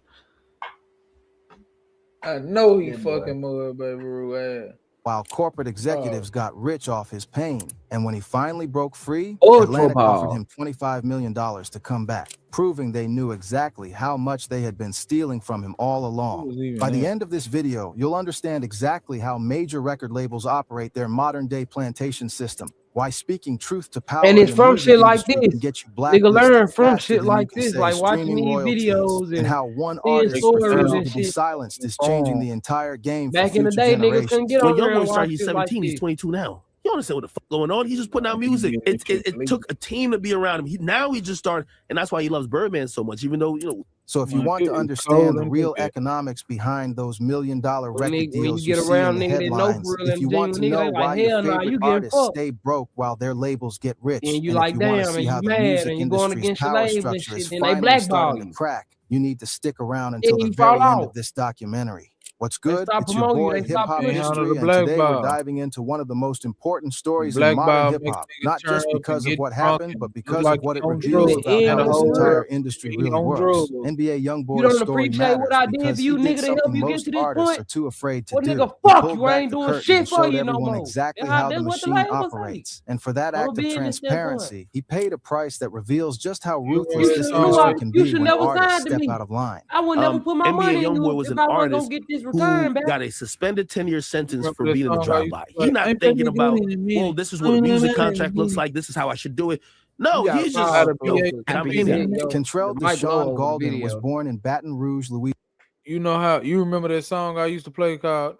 I know he fucking mud baby Rue ass. While corporate executives got rich off his pain, and when he finally broke free, Atlantic offered him $25 million to come back, proving they knew exactly how much they had been stealing from him all along. By the end of this video, you'll understand exactly how major record labels operate their modern-day plantation system, why speaking truth to power and it's from shit like this. Get you nigga learn from shit like this, like watching these videos and how one artist refusing to be silenced is changing the entire game. Back in the day, niggas couldn't get on there and watch he's shit 17, like he's 22 now. don't understand what the fuck going on. He's just putting out music. It took a team to be around him. Now he just started, and that's why he loves Birdman so much. Even though So if you want to understand the real economics behind those $1 million record deals you see in the headlines, if you want to know why your favorite artists stay broke while their labels get rich, and if you want to see how the music industry's power structure is finally starting to crack, you need to stick around until the very end of this documentary. What's good? It's your boy Hip Hop History, and today we're diving into one of the most important stories in modern hip hop. Not just because of what happened, but because of what it reveals about how this entire industry really works. NBA YoungBoy's story matters because he did something most artists are too afraid to do. He pulled back the curtain and showed everyone exactly how the machine operates. And for that act of transparency, he paid a price that reveals just how ruthless this industry can be when artists step out of line. I would never put my money in you if I wasn't gonna get this who got a suspended 10-year sentence for being in the drive-by. He's not thinking about, well, this is what a music contract looks like. This is how I should do it. No, he's just Cantrell Deshaun Gaulden was born in Baton Rouge, Louisiana. You know how you remember that song I used to play called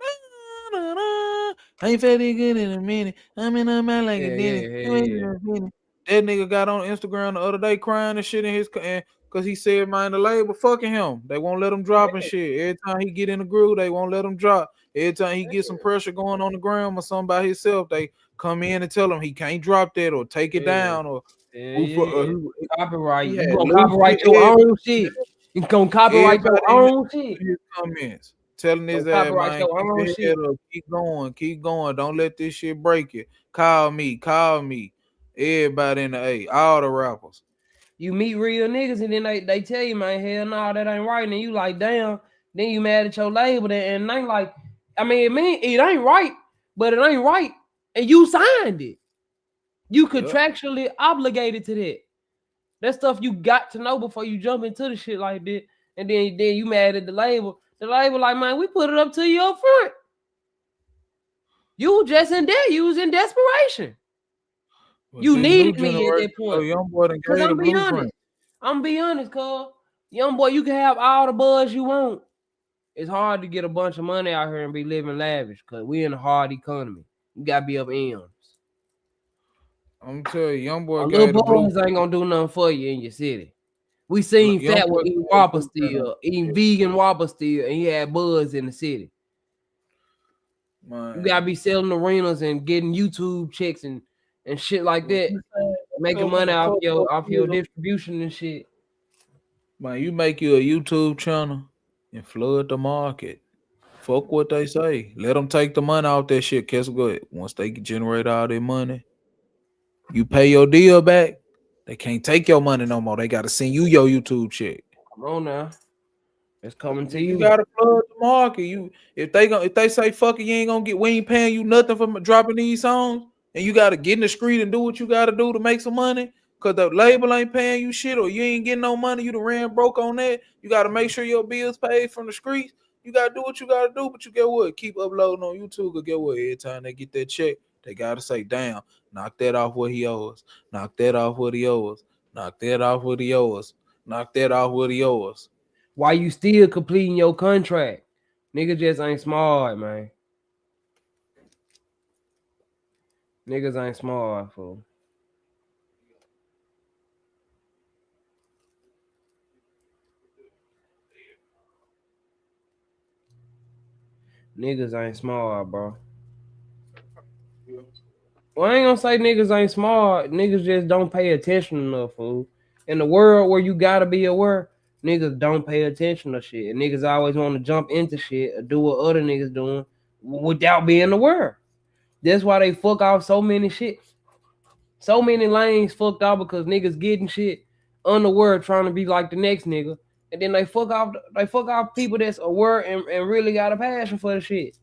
I ain't feeling good in a minute. I'm in a man like a minute. That nigga got on Instagram the other day crying and shit in his because he said, man, the label fucking him. They won't let him drop and shit. Every time he get in the groove, they won't let him drop. Every time he get some pressure going on the ground or something by himself, they come in and tell him he can't drop that or take it down or copyright. You gonna copyright your own shit. You gonna copyright your own shit. His comments telling his ass, man, keep going. Don't let this shit break it. Call me. Everybody in the A, all the rappers. You meet real niggas and then they tell you, man, hell no, that ain't right. And you like, damn. Then you mad at your label and they like, I mean, it ain't right, but it ain't right. And you signed it. You contractually obligated to that. That stuff you got to know before you jump into the shit like that. And then you mad at the label. The label like, man, we put it up to you up front. You just in there. You was in desperation. Well, you needed me at that point. I'm be honest, cuz. Young boy, you can have all the buzz you want. It's hard to get a bunch of money out here and be living lavish because we in a hard economy. You gotta be up M's. I'm telling you, young boy, little buzz ain't gonna do nothing for you in your city. We seen Fat with eating Whopper still, eating vegan Whopper still, and he had buzz in the city. Man. You gotta be selling arenas and getting YouTube checks and shit like that, making money off your distribution and shit. Man, you make you a YouTube channel and flood the market. Fuck what they say. Let them take the money off that shit. Guess what? Once they generate all their money, you pay your deal back. They can't take your money no more. They got to send you your YouTube check. Come on now. It's coming to you. You gotta flood the market. If they say fuck it, we ain't paying you nothing for dropping these songs, and you gotta get in the street and do what you gotta do to make some money, cause the label ain't paying you shit, or you ain't getting no money, you done ran broke on that. You gotta make sure your bills paid from the streets. You gotta do what you gotta do, but you get what? Keep uploading on YouTube, cause get what? Every time they get that check, they gotta say, damn, knock that off what he owes. Knock that off what he owes. Knock that off what he owes. Knock that off what he owes. Why you still completing your contract? Niggas just ain't smart, man. Niggas ain't smart, fool. Niggas ain't smart, bro. Well, I ain't gonna say niggas ain't smart. Niggas just don't pay attention enough, fool. In the world where you gotta be aware, niggas don't pay attention to shit. Niggas always want to jump into shit or do what other niggas doing without being aware. That's why they fuck off so many shit. So many lanes fucked off because niggas getting shit unaware, trying to be like the next nigga. And then they fuck off people that's aware and really got a passion for the shit.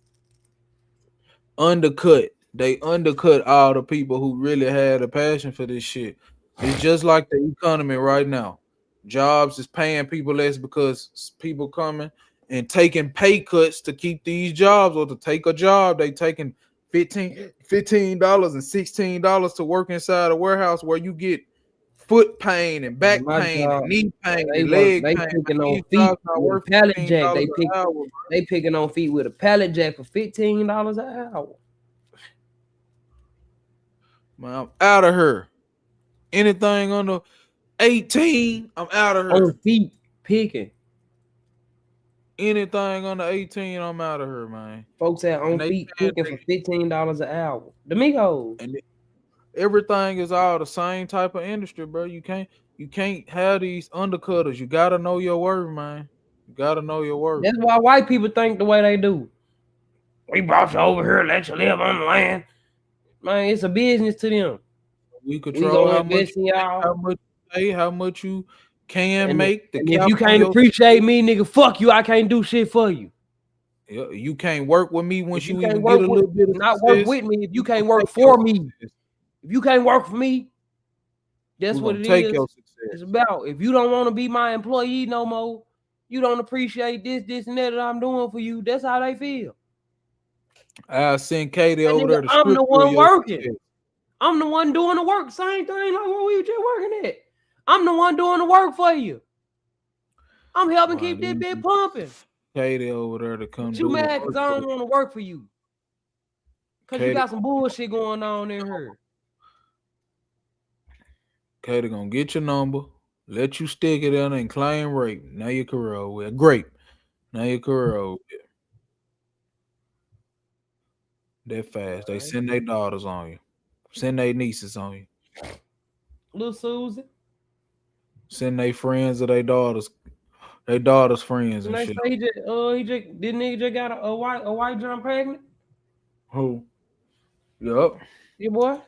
They undercut all the people who really had a passion for this shit. It's just like the economy right now. Jobs is paying people less because people coming and taking pay cuts to keep these jobs, or to take a job. They taking $15 and $16 to work inside a warehouse where you get foot pain and back pain and knee pain and leg pain. They picking on feet with a pallet jack. They picking on feet with a pallet jack for $15 an hour. Man, I'm out of here. Anything under 18, I'm out of here. On feet picking. Anything under 18, I'm out of here, man. Folks at on feet picking for $15 an hour. Domingos. And everything is all the same type of industry, bro. You can't have these undercutters. You gotta know your worth, man. You gotta know your worth. That's why white people think the way they do. We brought you over here, let you live on the land. Man, it's a business to them. We control how much you pay, how much you can make. And if you can't appreciate me, nigga, fuck you. I can't do shit for you. You can't work with me once you even work get a little bit of not success. work with me if you can't work for me. If you can't work for me, that's what it is. It's about. If you don't want to be my employee no more, you don't appreciate this, and that I'm doing for you. That's how they feel. I'll send Katie over there to I'm the one working. Success. I'm the one doing the work. Same thing like where we just working at. I'm the one doing the work for you. I'm helping keep this bit pumping. Katie over there to come You mad because I don't want to work for you. Because you got some bullshit going on in here. Katie gonna get your number, let you stick it in and claim rape. Now your career over with. Great. Now your career over with. That fast. They send their daughters on you. Send their nieces on you. Little Susie. Send their friends or their daughters friends and shit. Say he just got a white John pregnant? Who? Yup. Your boy?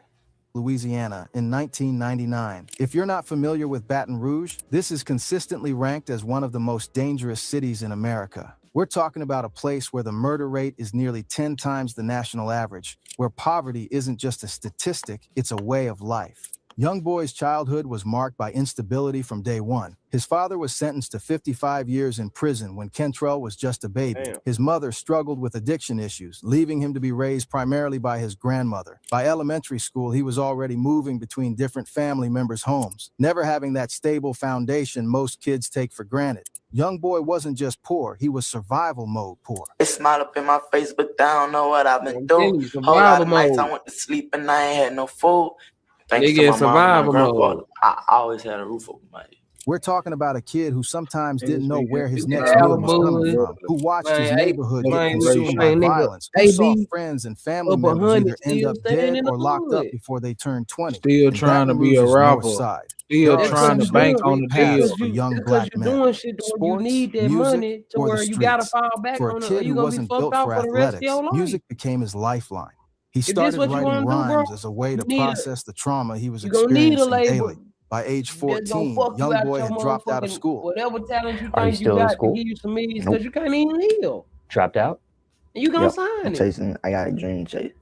Louisiana in 1999. If you're not familiar with Baton Rouge, this is consistently ranked as one of the most dangerous cities in America. We're talking about a place where the murder rate is nearly 10 times the national average, where poverty isn't just a statistic, it's a way of life. Young Boy's childhood was marked by instability from day one. His father was sentenced to 55 years in prison when Kentrell was just a baby. Damn. His mother struggled with addiction issues, leaving him to be raised primarily by his grandmother. By elementary school, he was already moving between different family members' homes, never having that stable foundation most kids take for granted. Young Boy wasn't just poor, he was survival mode poor. It smile up in my face, but they don't know what I've been through. Whole lot of nights I went to sleep and I ain't had no food. Thanks to my mom and my grandfather, I always had a roof over my head. We're talking about a kid who sometimes didn't know where his next meal was coming from, who watched his neighborhood get consumed by violence, who saw friends and family members either end up dead or locked up before they turned 20. Still trying to be a rapper. Still trying to bank on the deal for young black men. Sports, you need that money to where you gotta fall back for on a kid who wasn't built for athletics, music became his lifeline. He started writing rhymes as a way to process the trauma he was experiencing daily. By age 14, Young Boy had dropped out of school. Whatever talent you think you got to give you some millions because you can't even heal. Dropped out? And you gonna sign it. I got a dream chase.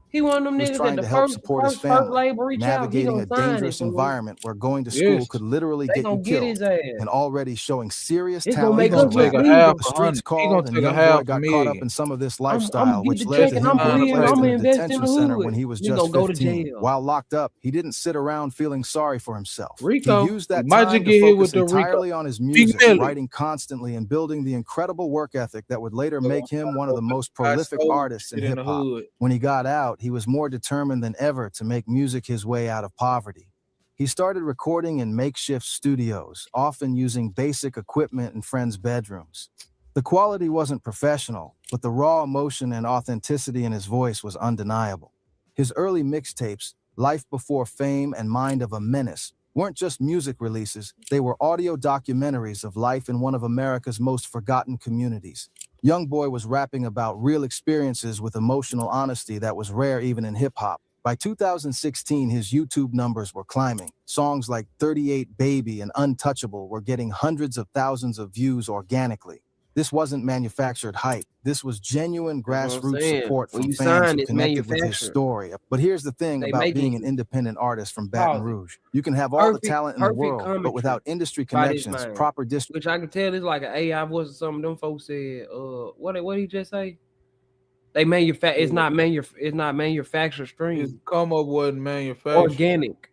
He one of them niggas trying that to help support his family, navigating a dangerous out, environment where going to school could literally get you killed, and already showing serious talent. The streets called, and Young Boy got caught up in some of this lifestyle, which led to him being placed in a detention center when he was just 15. While locked up, he didn't sit around feeling sorry for himself. He used that time to focus entirely on his music, writing constantly and building the incredible work ethic that would later make him one of the most prolific artists in hip-hop. When he got out, he was more determined than ever to make music his way out of poverty. He started recording in makeshift studios, often using basic equipment in friends' bedrooms. The quality wasn't professional, but the raw emotion and authenticity in his voice was undeniable. His early mixtapes, Life Before Fame and Mind of a Menace, weren't just music releases, they were audio documentaries of life in one of America's most forgotten communities. Young Boy was rapping about real experiences with emotional honesty that was rare even in hip-hop. By 2016, his YouTube numbers were climbing. Songs like 38 Baby and Untouchable were getting hundreds of thousands of views organically. This wasn't manufactured hype. This was genuine grassroots support from fans who connected with his story. But here's the thing about being an independent artist from Baton Rouge. You can have all the talent in the world, but without industry connections, proper district. Which I can tell is like an AI voice or something. Them folks said, what did he just say? They manufacture. It's not manufactured stream. It's come up with manufactured. Organic.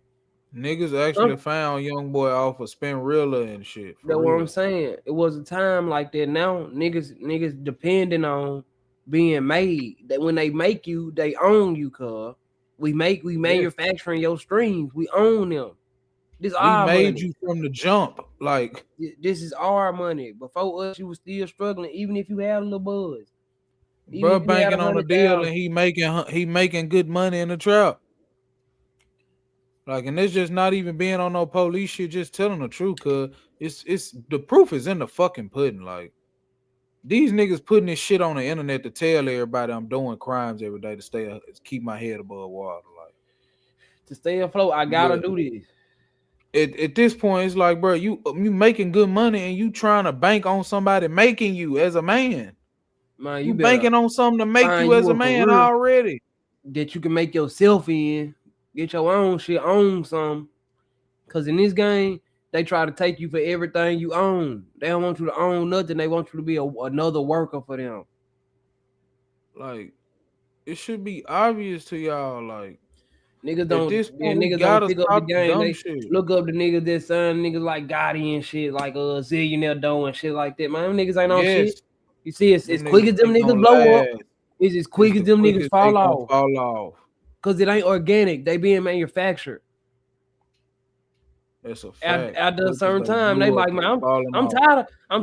Niggas actually found Young Boy off of Spinrilla and shit. That's what I'm saying. It was a time like that. Now niggas depending on being made. That when they make you, they own you, cuz. We manufacturing your streams. We own them. This our made money. you from the jump. Like this is our money. Before us, you was still struggling, even if you had a little buzz. Bro banking on a deal and he making good money in the trap. Like, and it's just not even being on no police shit, just telling the truth, cause it's the proof is in the fucking pudding. Like, these niggas putting this shit on the internet to tell everybody I'm doing crimes every day to keep my head above water. Like, to stay afloat, I gotta do this. At this point, it's like, bro, you making good money and you trying to bank on somebody making you as a man. Man, you banking on something to make you as a man already. That you can make yourself in, get your own shit, own some. Cause in this game, they try to take you for everything you own. They don't want you to own nothing. They want you to be another worker for them. Like, it should be obvious to y'all. Like, niggas don't. Niggas don't pick up the game. They look up the niggas that son niggas like Gotti and shit, like Zillionaire Doe and shit like that. Man, them niggas ain't on shit. You see, it's quick as them niggas blow up. It's as quick as them niggas fall off. Cause it ain't organic. They being manufactured. That's a fact. After a certain time, they like, man, I'm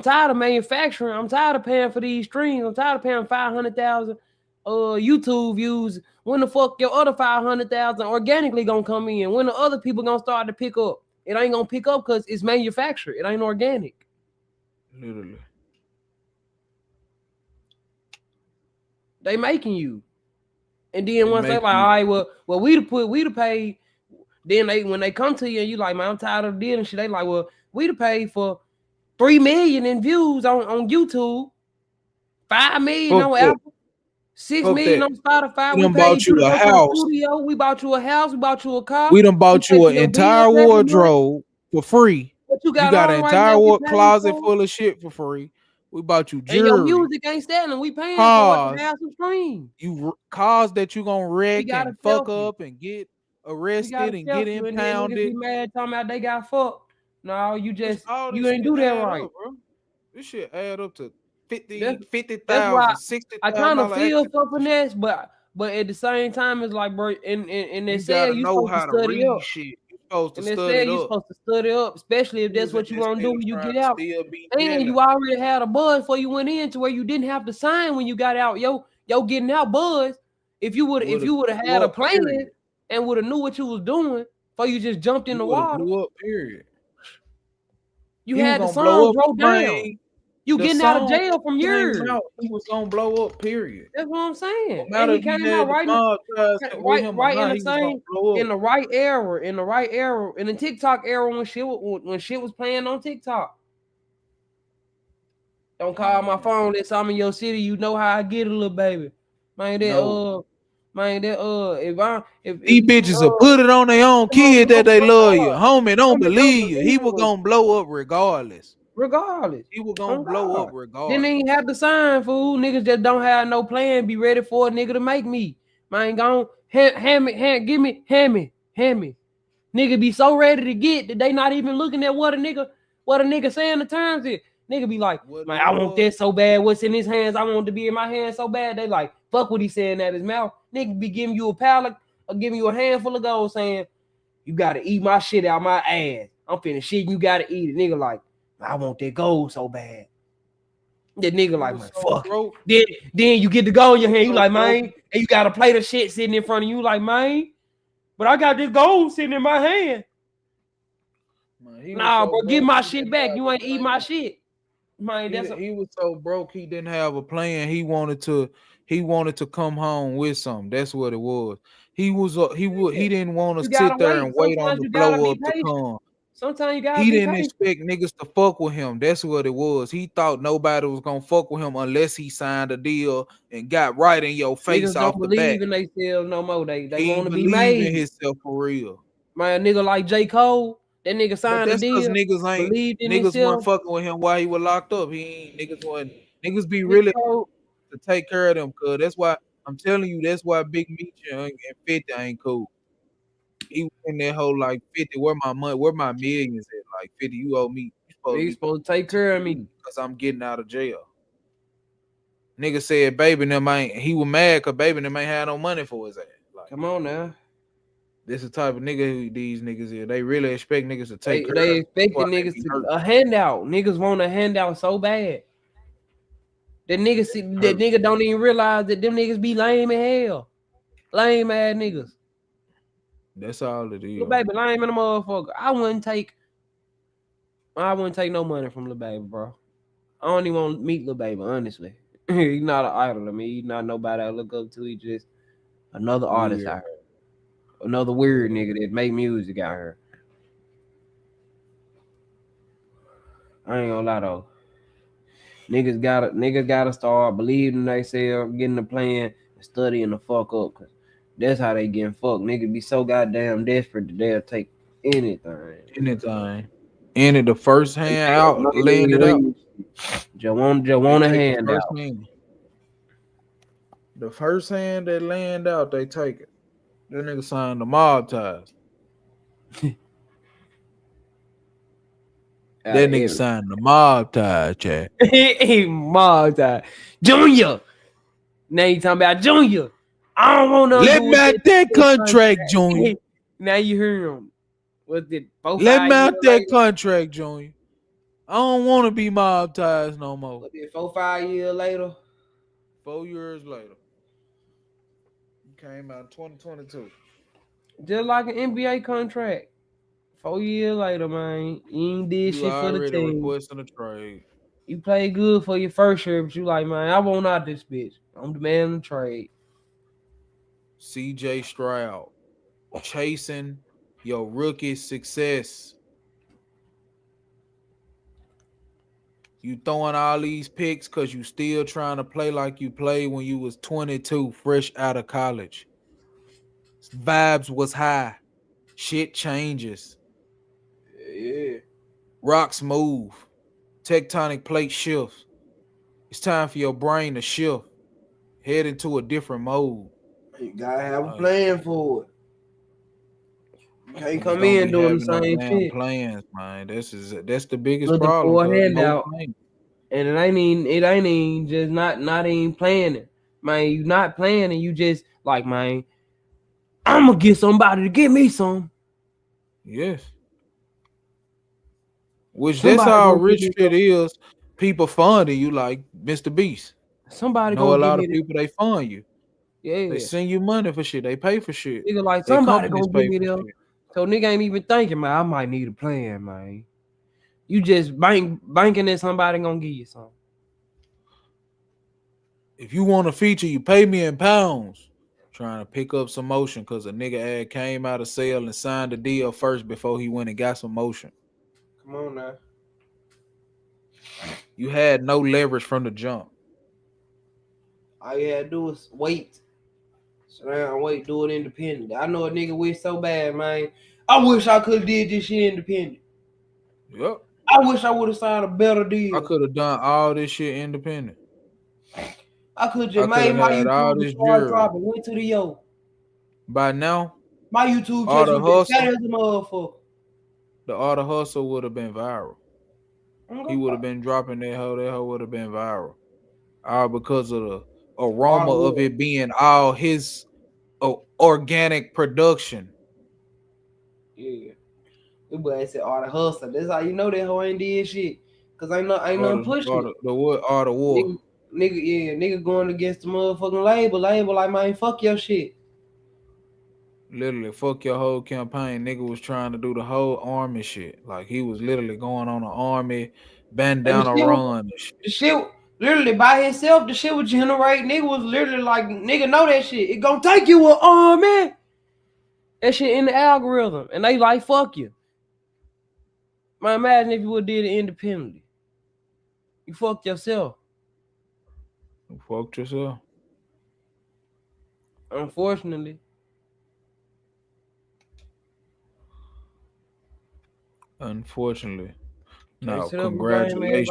tired of manufacturing. I'm tired of paying for these streams. I'm tired of paying 500,000 YouTube views. When the fuck your other 500,000 organically gonna come in? When the other people gonna start to pick up? It ain't gonna pick up because it's manufactured. It ain't organic. Literally. They making you. And then once they like, all right, well, we to pay. Then when they come to you and you like, man, I'm tired of the deal and shit. They like, well, we to pay for 3 million in views on YouTube, 5 million on Apple, 6 million on Spotify. We done bought you a house. Studio. We bought you a house. We bought you a car. We done bought you an entire wardrobe for free. You got an entire closet full of shit for free. We bought you jewelry. And your music ain't standing. We paying for it to have some streams. Cars that you gonna wreck and fuck up and get arrested and get impounded. Be mad talking about they got fucked. No, you ain't do that right, bro. This shit add up to 50,000, 60,000. I kind of feel for finesse, but at the same time, it's like, bro, and they say you supposed to study up. Shit. You're supposed to study up, especially if that's what you want to do when you get out. And you already had a buzz before you went in to where you didn't have to sign when you got out. Yo, getting out buzz. If you would have had a plan and would have knew what you was doing before you just jumped in the water. Blew up, period. You had the song broke down. You getting out of jail from years. He was gonna blow up, period. That's what I'm saying. And he came out right in the same, in the right era, in the TikTok era when shit was playing on TikTok. Don't call my phone. That's I'm in your city. You know how I get a little baby. Man, if these bitches will put it on their own kid that they love you. Homie, don't believe you. He was gonna blow up regardless. He was gonna blow up regardless. Then they ain't have to sign, fool. Niggas that don't have no plan, be ready for a nigga to make me. Man, go hand me. Nigga be so ready to get that they not even looking at what a nigga saying the terms is. Nigga be like, man, I want that so bad. What's in his hands? I want it to be in my hands so bad. They like, fuck what he saying at his mouth. Nigga be giving you a pallet or giving you a handful of gold saying, you gotta eat my shit out my ass. I'm finna shit, you gotta eat it. Nigga like, I want that gold so bad. That nigga like, man, fuck. Then you get the gold in your hand. You like, man, and you got a plate of shit sitting in front of you. Like, man, but I got this gold sitting in my hand. Man, nah, bro, give my shit back. You ain't eat my shit. Man, he was so broke he didn't have a plan. He wanted to come home with something. That's what it was. He didn't want to sit there and wait on the blow up to come. Sometimes you gotta he didn't expect niggas to fuck with him. That's what it was. He thought nobody was gonna fuck with him unless he signed a deal and got right in your face niggas off don't the believe bat. in themselves no more. They want to be believe made. in himself for real. Man, a nigga like J. Cole, that nigga signed a deal. Niggas weren't fucking with him while he was locked up. Niggas be really to take care of them, cuz that's why I'm telling you, that's why Big Meech and 50 ain't cool. He was in that whole like 50, where my money, where my millions at? Like 50, you owe me. You supposed to take care of me because I'm getting out of jail. Nigga said baby them ain't, he was mad because baby them ain't had no money for his ass. Like, come on now. This the type of nigga who these niggas is. They really expect niggas to take care of They them expect the while they niggas be to hurt. a handout. Niggas want a handout so bad. That nigga don't even realize that them niggas be lame as hell. Lame ass niggas. That's all it is. Lil Baby lame in the motherfucker. I wouldn't take no money from Lil Baby, bro. I don't even want to meet Lil Baby, honestly. He's not an idol to me. He's not nobody I look up to. He just another artist out here. Another weird nigga that make music out here. I ain't gonna lie though. Niggas gotta start believing themselves, getting the plan, and studying the fuck up. Cause that's how they getting fucked. Niggas be so goddamn desperate that they'll take anything. Any the first hand out, land it up. Just want a hand out. The first hand that land out, they take it. That nigga signed the mob ties. That nigga signed the mob ties, Chad. Mob ties. Junior. Now you talking about Junior. I don't want to let me out that contract, Junior. Now you hear him. What's it? Let me out that contract, Junior. I don't want to be mob ties no more. What did 4-5 years later? 4 years later. Came out in 2022. Just like an NBA contract. 4 years later, man. You ain't did shit for the team. Requesting a trade. You played good for your first year, but you like, man, I want out this bitch. I'm demanding a trade. CJ Stroud. Chasing your rookie success. You throwing all these picks because you still trying to play like you played when you was 22, fresh out of college. Vibes was high. Shit changes. Yeah. Rocks move. Tectonic plate shifts. It's time for your brain to shift. Head into a different mode. You gotta have a plan for it. You can't come in doing the same shit. Plans, man. That's the biggest problem. For a handout. And it ain't even just not even planning. Man, you not planning, you just like, man, I'm gonna get somebody to get me some. Yes. Which that's how rich shit is. People funding you like Mr. Beast. Somebody know a lot of me people they fund you. Yeah. They send you money for shit. They pay for shit. Nigga like they somebody gonna give me them. So nigga ain't even thinking, man, I might need a plan, man. You just banking that somebody gonna give you something. If you want a feature, you pay me in pounds. Trying to pick up some motion because a nigga ad came out of sale and signed the deal first before he went and got some motion. Come on now. You had no leverage from the jump. All you had to do was wait. So now wait, do it independent. I know a nigga wish so bad, man. I wish I could have did this shit independent. Yep. I wish I would have signed a better deal. I could have done all this shit independent. I could just made my YouTube start dropping. Went to the yo. By now, my YouTube channel was fat as a motherfucker. The Art of Hustle would have been viral. He would have been dropping that hoe. That hoe would have been viral. All because of the aroma of it being all his organic production. Yeah. It boy said Art of Hustle. That's how you know that hoe ain't did shit. Cause ain't nothing pushing. The what? Art of War. Nigga going against the motherfucking label like, man, fuck your shit. Literally, fuck your whole campaign. Nigga was trying to do the whole army shit. Like he was literally going on an army bandana run and shit. The shit literally by himself, the shit would generate. Nigga was literally like, nigga know that shit. It gonna take you an army. That shit in the algorithm. And they like, fuck you. Man, imagine if you would have did it independently. You fucked yourself. You fucked yourself. Unfortunately. Now, congratulations.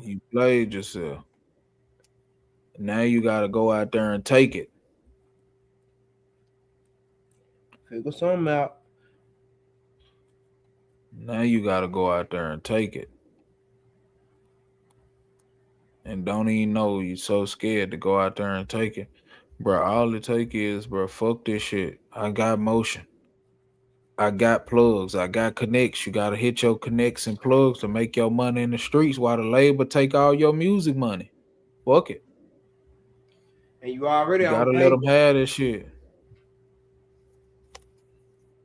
You played yourself. Now you got to go out there and take it. Figure something out. Now you got to go out there and take it. And don't even know you so scared to go out there and take it. Bro, all it take is, bro, fuck this shit. I got motion. I got plugs. I got connects. You gotta hit your connects and plugs to make your money in the streets while the label take all your music money. Fuck it. And you already You on gotta let paper. them have this shit.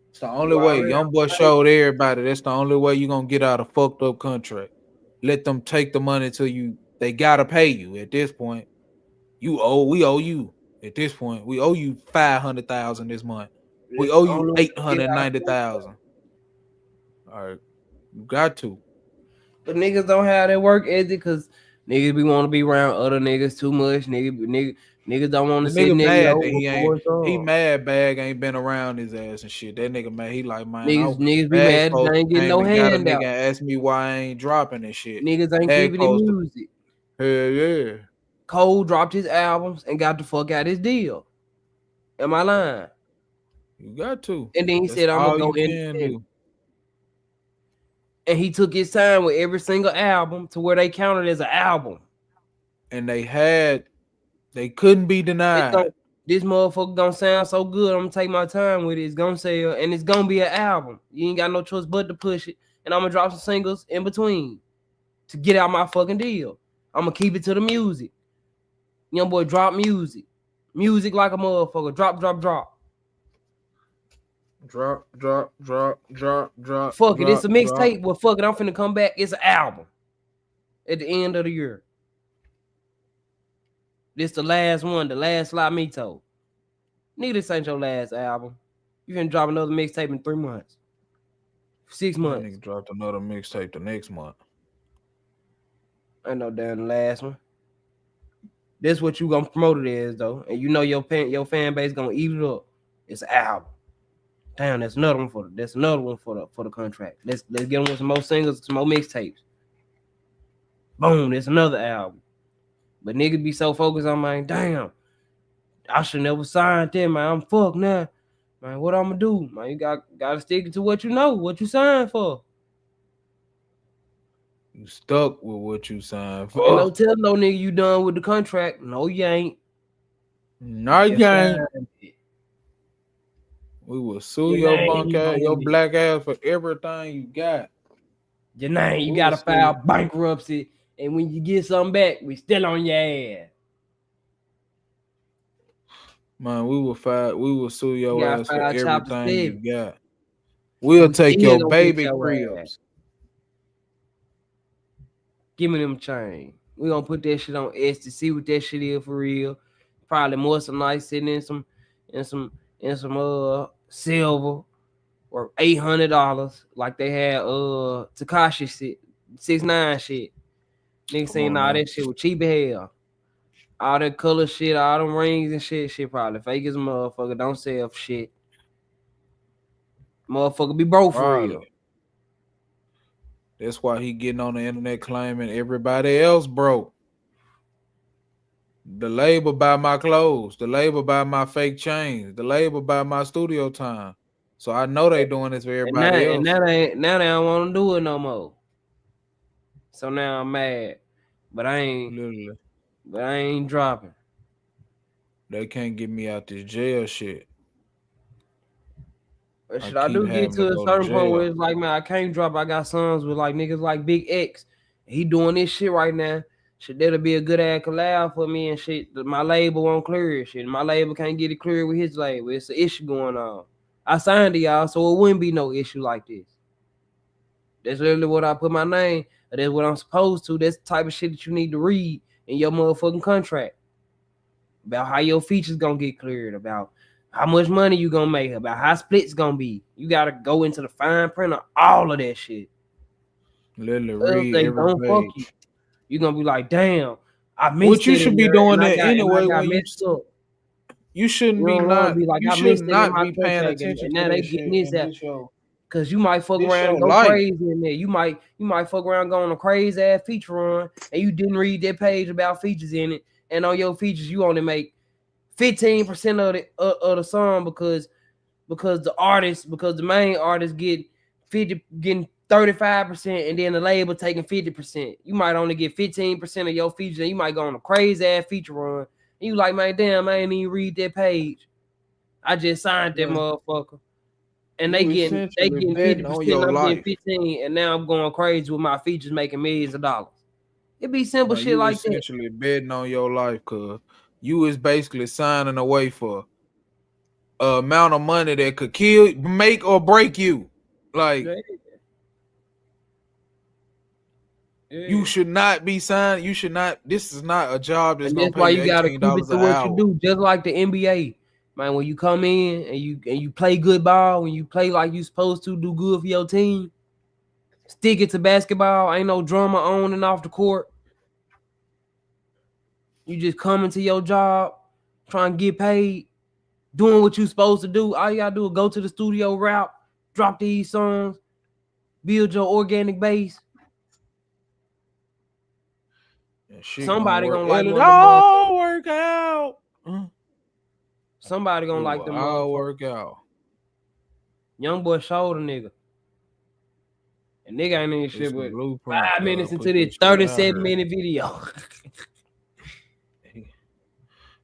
It's the only You way. already Young boy showed everybody that's the only way you gonna get out of fucked up contract. Let them take the money till you. They gotta pay you at this point. We owe you at this point. We owe you 500,000 this month. We It's owe the you only way to get out of 890,000. All right, you got to. But niggas don't have that work ethic because niggas be want to be around other niggas too much. Niggas don't want The to sit nigga niggas mad that over he ain't. for it. He mad bag ain't been around his ass and shit. That nigga mad. He like, man, Niggas be bag mad post they ain't getting came no and got a nigga handout. and asked me why I ain't dropping this shit. Niggas ain't Bag keeping the post. music. Hell yeah. Cole dropped his albums and got the fuck out his deal. Am I lying? You got to. And then he That's said, I'm all gonna go you can independent. do. And he took his time with every single album to where they counted as an album. And they couldn't be denied. This motherfucker gonna sound so good. I'm gonna take my time with it. It's gonna sell, and it's gonna be an album. You ain't got no choice but to push it. And I'm gonna drop some singles in between to get out my fucking deal. I'm gonna keep it to the music. Young boy, drop music. Music like a motherfucker. Drop. Drop. Fuck it, it's a mixtape. Well, fuck it, I'm finna come back. It's an album at the end of the year. This the last one, the last Slamito. Nigga, this ain't your last album. You finna drop another mixtape in 3 months. 6 months. That nigga dropped another mixtape the next month. I know damn the last one. That's what you gonna promote it as though, and you know your fan base gonna eat it up. It's an album. Damn, that's another one for the contract. Let's get them with some more singles, some more mixtapes. Boom, that's another album. But niggas be so focused on, man, damn, I should never sign them, man. I'm fucked now. Man, what I'm gonna do? Man, you gotta stick to what you know, what you signed for. You stuck with what you signed for. And don't tell no nigga you done with the contract. No, you ain't. No, you ain't. We will sue your punk ass, your black ass for everything you got. Your name, you gotta file bankruptcy, and when you get something back, we still on your ass. Man, we will sue your ass for everything you got. We'll take your baby cribs. Give me them chain. We gonna put that shit on S to see what that shit is for real. Probably more some nice sitting in some silver or $800 like they had Tekashi shit, 6ix9ine shit. Niggas saying all that shit was cheap as hell. All that color shit, all them rings and shit probably fake as a motherfucker. Don't sell for shit. Motherfucker be broke for real. That's why he getting on the internet claiming everybody else broke. The label buy my clothes. The label buy my fake chains. The label buy my studio time. So I know they doing this for everybody else. And now they don't want to do it no more. So now I'm mad. But I ain't dropping. They can't get me out this jail shit. Should I do get to a certain point where it's like, man, I can't drop. I got sons with like niggas like Big X. He doing this shit right now. Shit, that'll be a good ass collab for me and shit. My label won't clear it. Shit, my label can't get it cleared with his label. It's an issue going on. I signed to y'all, so it wouldn't be no issue like this. That's literally what I put my name. That's what I'm supposed to. That's the type of shit that you need to read in your motherfucking contract. About how your features gonna get cleared, about how much money you gonna make, about how splits gonna be. You gotta go into the fine print of all of that shit. Literally read every page. You gonna be like, damn, I missed what you should be doing that anyway when you shouldn't be not be like, you should not be paying attention to that shit. Cause you might fuck around and go crazy in there. You might fuck around going on a crazy ass feature run and you didn't read that page about features in it, and on your features you only make 15% of the song because the main artist getting 35% and then the label taking 50%. You might only get 15% of your features and you might go on a crazy ass feature run. And you like, man, damn, I ain't even read that page. I just signed that motherfucker. And they getting 50%, I'm getting 15, and now I'm going crazy with my features making millions of dollars. It be simple shit like that. You essentially betting on your life, cuz you is basically signing away for an amount of money that could kill, make or break you. Like you should not be signed. You should not. This is not a job that's gonna pay you $18 an hour. You do just like the NBA, man. When you come in and you play good ball, when you play like you supposed to, do good for your team. Stick it to basketball. Ain't no drama on and off the court. You just come into your job, trying to get paid, doing what you supposed to do. All you gotta do is go to the studio route, drop these songs, build your organic base. Somebody gonna like one of them. Work out. Somebody gonna like them. All work out. Young boy showed a nigga. And nigga ain't in shit but 5 minutes into this 37-minute video.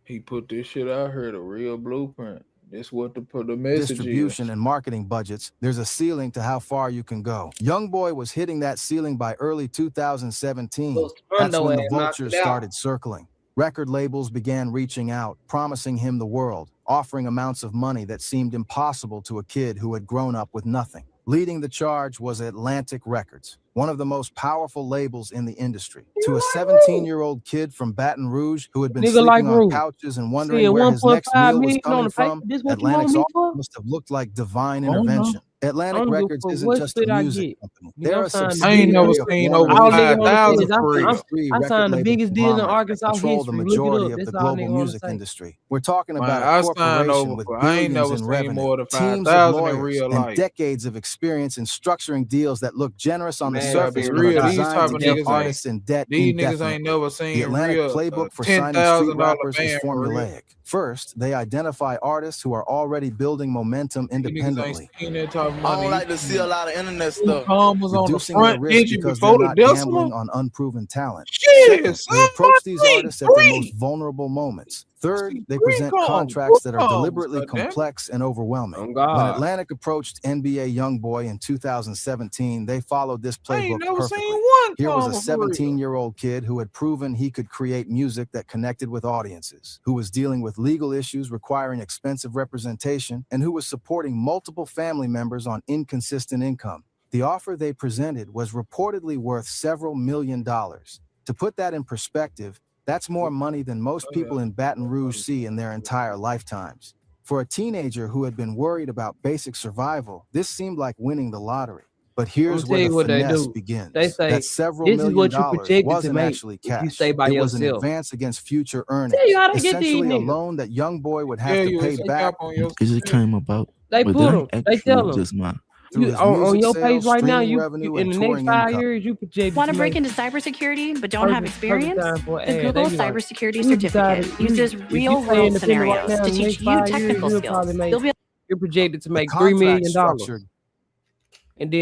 He put this shit out here, the real blueprint. That's what the message distribution is. and marketing budgets, there's a ceiling to how far you can go. Youngboy was hitting that ceiling by early 2017. That's when the vultures started circling. Record labels began reaching out, promising him the world, offering amounts of money that seemed impossible to a kid who had grown up with nothing. Leading the charge was Atlantic Records, one of the most powerful labels in the industry. To a 17-year-old kid from Baton Rouge who had been sleeping on couches and wondering where his next meal was coming from, Atlantic's offer must have looked like divine intervention. Atlantic Records isn't just a music company. They're a I ain't never seen over 5,000 for real. I signed the biggest deal in Arkansas control the majority of the global music industry. We're talking about a corporation with billions in revenue, teams of lawyers, and decades of experience in structuring deals that look generous on the surface, but are designed to keep artists in debt indefinitely. The Atlantic playbook for signing street rappers is formulaic. First, they identify artists who are already building momentum independently. I don't like to see a lot of internet stuff. Reducing their risk because they're not gambling on unproven talent. Second, they approach these artists at their most vulnerable moments. Third, they present contracts that are deliberately complex and overwhelming. When Atlantic approached NBA Youngboy in 2017, they followed this playbook perfectly. Here was a 17-year-old kid who had proven he could create music that connected with audiences, who was dealing with legal issues requiring expensive representation, and who was supporting multiple family members on inconsistent income. The offer they presented was reportedly worth several $1 million. To put that in perspective, that's more money than most people in Baton Rouge see in their entire lifetimes. For a teenager who had been worried about basic survival, this seemed like winning the lottery. But here's where the finesse begins. They say, that several $1 million wasn't actually cash. It was an advance against future earnings. Essentially a loan that Youngboy would have to pay back. It just came about. They put them. They tell them. Just mine. On your page right now, you in the next 5 years, you project. Want to break into cybersecurity but don't have experience? The Google Cybersecurity Certificate uses real-world scenarios to teach you technical skills. You're projected to make $3 million, and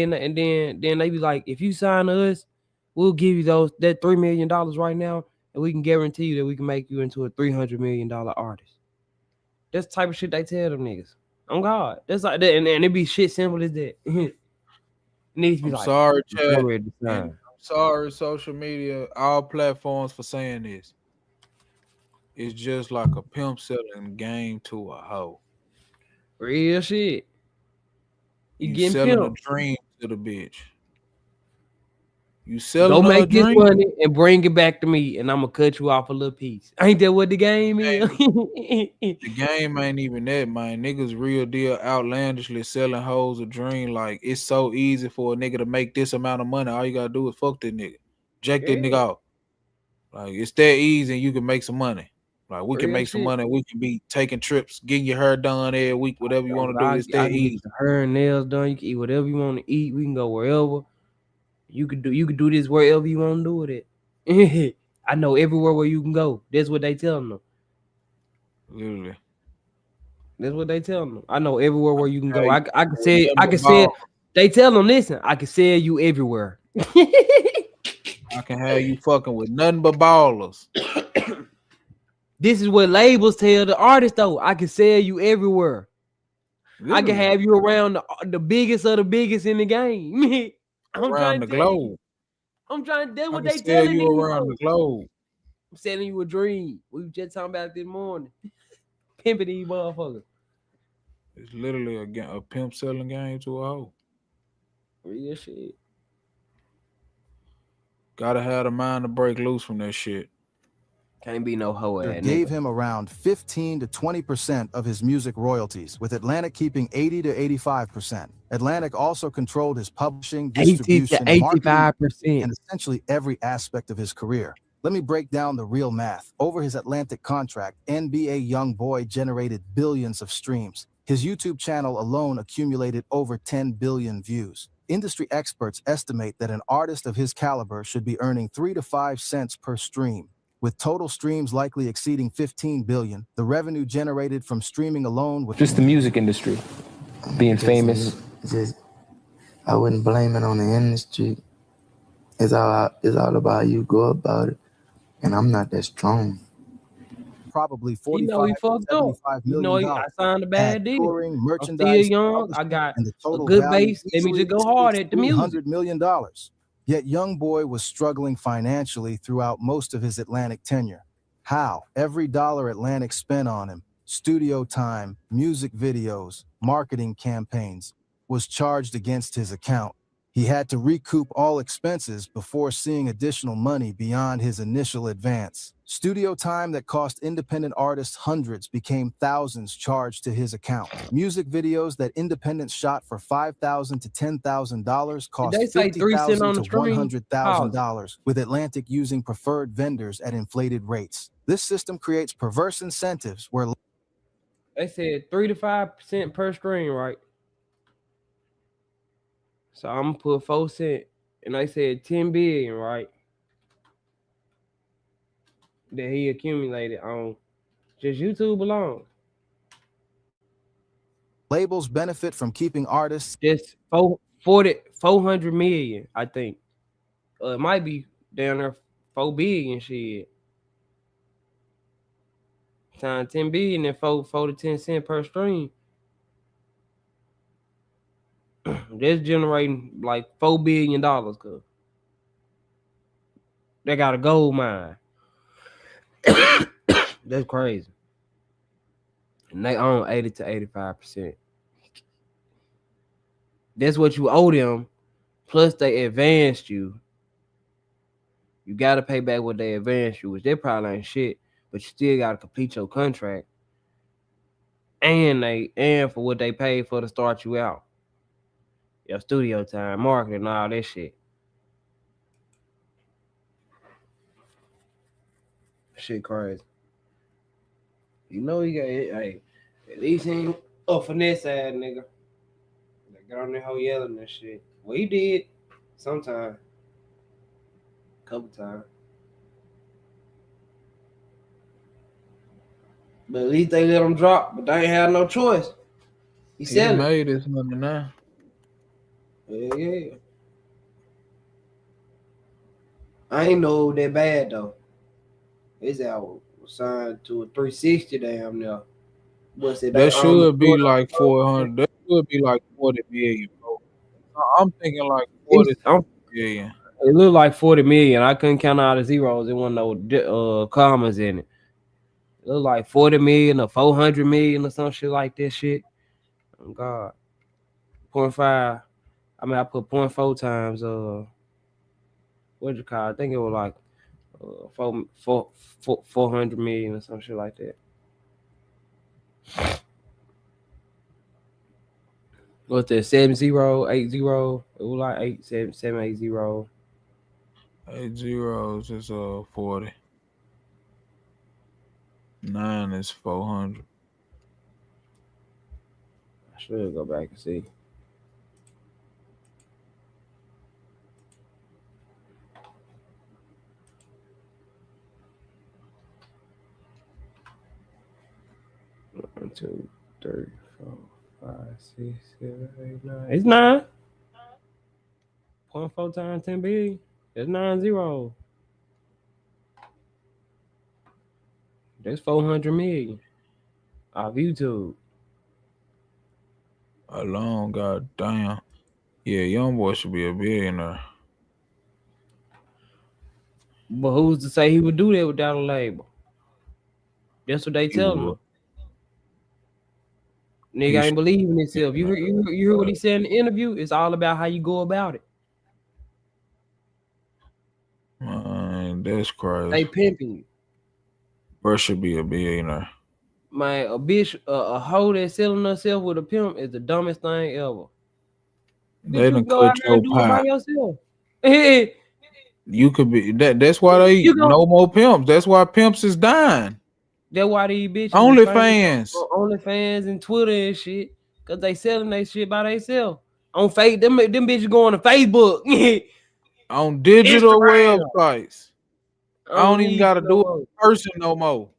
then they be like, if you sign to us, we'll give you that $3 million right now, and we can guarantee you that we can make you into a $300 million artist. That's the type of shit they tell them niggas. On God, that's like that, and it be shit simple as that. Needs to be I'm like, sorry, Chad. I'm sorry, social media, all platforms for saying this. It's just like a pimp selling game to a hoe. Real shit. You getting selling a dream to the bitch. You selling go make this dream? money and bring it back to me, and I'm gonna cut you off a little piece. Ain't that what the game is? The game ain't even that, man. Niggas real deal outlandishly selling hoes a dream. Like, it's so easy for a nigga to make this amount of money. All you gotta do is fuck that nigga. Jack that nigga out. Like, it's that easy and you can make some money. Like, we can make some money. We can be taking trips, getting your hair done every week, whatever you want to do. It's that easy. Hair and nails done. You can eat whatever you want to eat. We can go wherever. You could do this wherever you want to do with it. I know everywhere where you can go. That's what they tell them. Literally. That's what they tell them. I know everywhere where you can go. I can say they tell them, listen, I can sell you everywhere. I can have you fucking with nothing but ballers. This is what labels tell the artist though. I can sell you everywhere. I can have you around the biggest of the biggest in the game. I'm around the globe. I'm trying to do what I they can sell telling you around the globe. I'm selling you a dream. We were just talking about it this morning. Pimping these motherfuckers. It's literally a pimp selling game to a hoe. Real shit. Gotta have the mind to break loose from that shit. Can't be no hoe ass gave nigga. him around 15 to 20% of his music royalties, with Atlantic keeping 80 to 85%. Atlantic also controlled his publishing, distribution, 80 to 85%. marketing, and essentially every aspect of his career. Let me break down the real math. Over his Atlantic contract, NBA YoungBoy generated billions of streams. His YouTube channel alone accumulated over 10 billion views. Industry experts estimate that an artist of his caliber should be earning 3 to 5 cents per stream. With total streams likely exceeding 15 billion, the revenue generated from streaming alone would just the music industry being famous. I wouldn't blame it on the industry. It's all about how you go about it, and I'm not that strong. Probably 45 he fucked up. I signed a bad deal. Touring, I'm merchandise, still young. I got and the total a good value base. Let me just go hard at the music. $300 million. Yet YoungBoy was struggling financially throughout most of his Atlantic tenure. How? Every dollar Atlantic spent on him, studio time, music videos, marketing campaigns, was charged against his account. He had to recoup all expenses before seeing additional money beyond his initial advance. Studio time that cost independent artists hundreds became thousands charged to his account. Music videos that independents shot for $5,000 to $10,000 cost $50,000 to $100,000, with Atlantic using preferred vendors at inflated rates. This system creates perverse incentives where they said 3 to 5% per stream, right? So I'm gonna put 4 cents, and they said 10 billion, right? That he accumulated on just YouTube alone. Labels benefit from keeping artists. Just 400 million, I think. It might be down there 4 billion shit. Times 10 billion and 4 to 10 cents per stream. That's generating like $4 billion, cuz they got a gold mine. That's crazy. And they own 80 to 85%. That's what you owe them. Plus they advanced you. You gotta pay back what they advanced you, which they probably ain't shit, but you still gotta complete your contract. And for what they paid for to start you out. Your studio time, marketing, all that shit. Shit crazy. You know you got it. Hey, at least he ain't a finesse ass nigga. They got on that whole yelling and shit. Well, he did sometime. Couple times. But at least they let him drop, but they ain't had no choice. He made his money now. Yeah. I ain't know that bad though. His album was signed to a 360 damn now. That should be like 400. That should be like 40 million, bro. I'm thinking like 40 million. It looked like 40 million. I couldn't count all the zeros. It wasn't no commas in it. It looked like 40 million or 400 million or some shit like that shit. Oh God. 0.5. I mean, I put 0.4 times what you call it? I think it was like 400 million or some shit like that. What's that? 7080? It was like 780. 8 zeros is 40. 9 is 400. I should go back and see. One, 2, 3, 4, 5, 6, 7, 8, 9. It's 9. 0.4 times 10 billion. That's 9 zeros. That's 400 million off YouTube. Alone, goddamn. Yeah, young boy should be a billionaire. But who's to say he would do that without a label? That's what they tell him. Nigga ain't believing himself. You heard what he said in the interview? It's all about how you go about it. Man, that's crazy. They pimping you. Bro should be a billionaire. Man, a bitch, a hoe that's selling herself with a pimp is the dumbest thing ever. They done cut your pie. You could be that's why they no more pimps. That's why pimps is dying. That's why these bitches OnlyFans and Twitter and shit, cause they selling that shit by themselves on fake. Them bitches going to Facebook, on digital websites. I don't even gotta do it in person no more.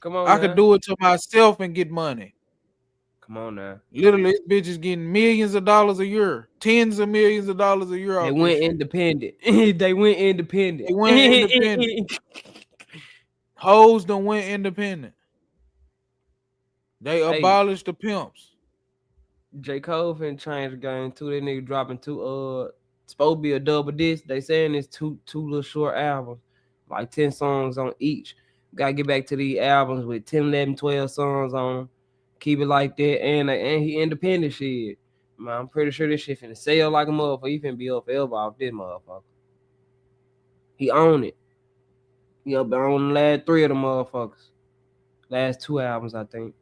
Come on, I could do it to myself and get money. Come on now. Literally, this bitch is getting millions of dollars a year, tens of millions of dollars a year. They went independent. They went independent. They went independent. Hoes done went independent. They abolished the pimps. J. Cole finna change the game too. That nigga dropping two. Supposed to be a double disc. They saying it's two little short albums, like 10 songs on each. Gotta get back to these albums with 10, 11, 12 songs on them. Keep it like that, and he independent shit. Man, I'm pretty sure this shit finna sell like a motherfucker. He finna be up forever off this motherfucker. He own it. He up on the last 3 of the motherfuckers. Last 2 albums, I think.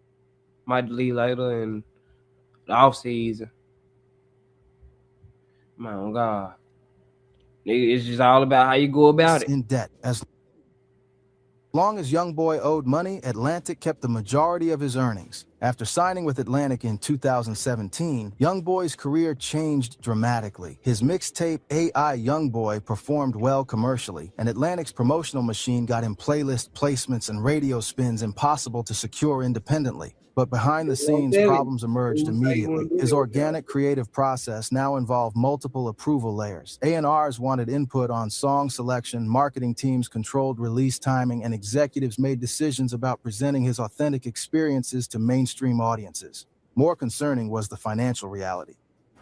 Might delete later in the off season. My God. Nigga, it's just all about how you go about it. In debt. As long as Youngboy owed money, Atlantic kept the majority of his earnings. After signing with Atlantic in 2017, Youngboy's career changed dramatically. His mixtape AI Youngboy performed well commercially, and Atlantic's promotional machine got him playlist placements and radio spins impossible to secure independently. But behind the scenes, problems emerged immediately. His organic creative process now involved multiple approval layers. A&Rs wanted input on song selection, marketing teams controlled release timing, and executives made decisions about presenting his authentic experiences to mainstream audiences. More concerning was the financial reality.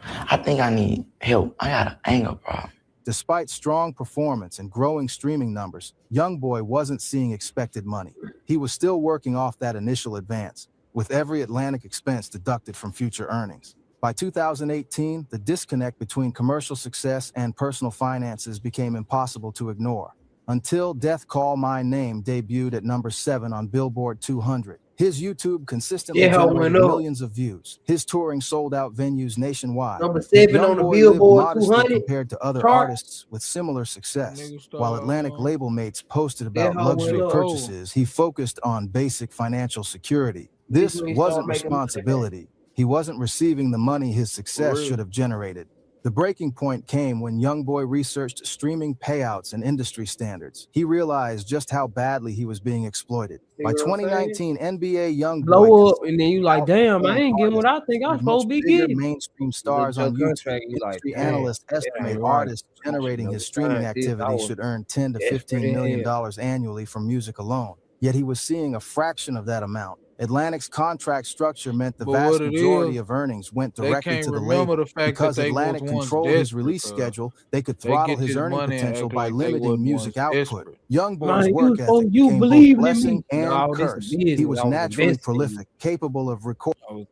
I think I need help. I got an anger problem. Despite strong performance and growing streaming numbers, Youngboy wasn't seeing expected money. He was still working off that initial advance, with every Atlantic expense deducted from future earnings. By 2018, the disconnect between commercial success and personal finances became impossible to ignore, until Death Call My Name debuted at number 7 on Billboard 200. His YouTube consistently generated millions of views. His touring sold out venues nationwide. Number 7 on the Billboard 200 compared to other artists with similar success. While Atlantic label mates posted about luxury purchases, he focused on basic financial security. This wasn't responsibility. He wasn't receiving the money his success should have generated. The breaking point came when Youngboy researched streaming payouts and industry standards. He realized just how badly he was being exploited. By 2019, NBA Youngboy blow up, and then you like, damn, I ain't getting what I think I'm supposed to be getting. Mainstream stars on YouTube. Industry analysts estimate artists generating his streaming activity should earn $10 to $15 million annually from music alone. Yet he was seeing a fraction of that amount. Atlantic's contract structure meant the vast majority of earnings went directly to the label. Because Atlantic controlled his release schedule, they could throttle his earning potential by limiting music output. Youngboy's work ethic became both blessing and curse. He was naturally prolific, capable of recording.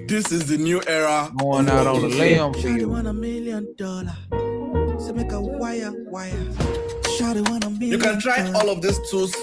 This is the new era. Going out on the limb for you. $1 million. So make a wire. You can try all of these tools.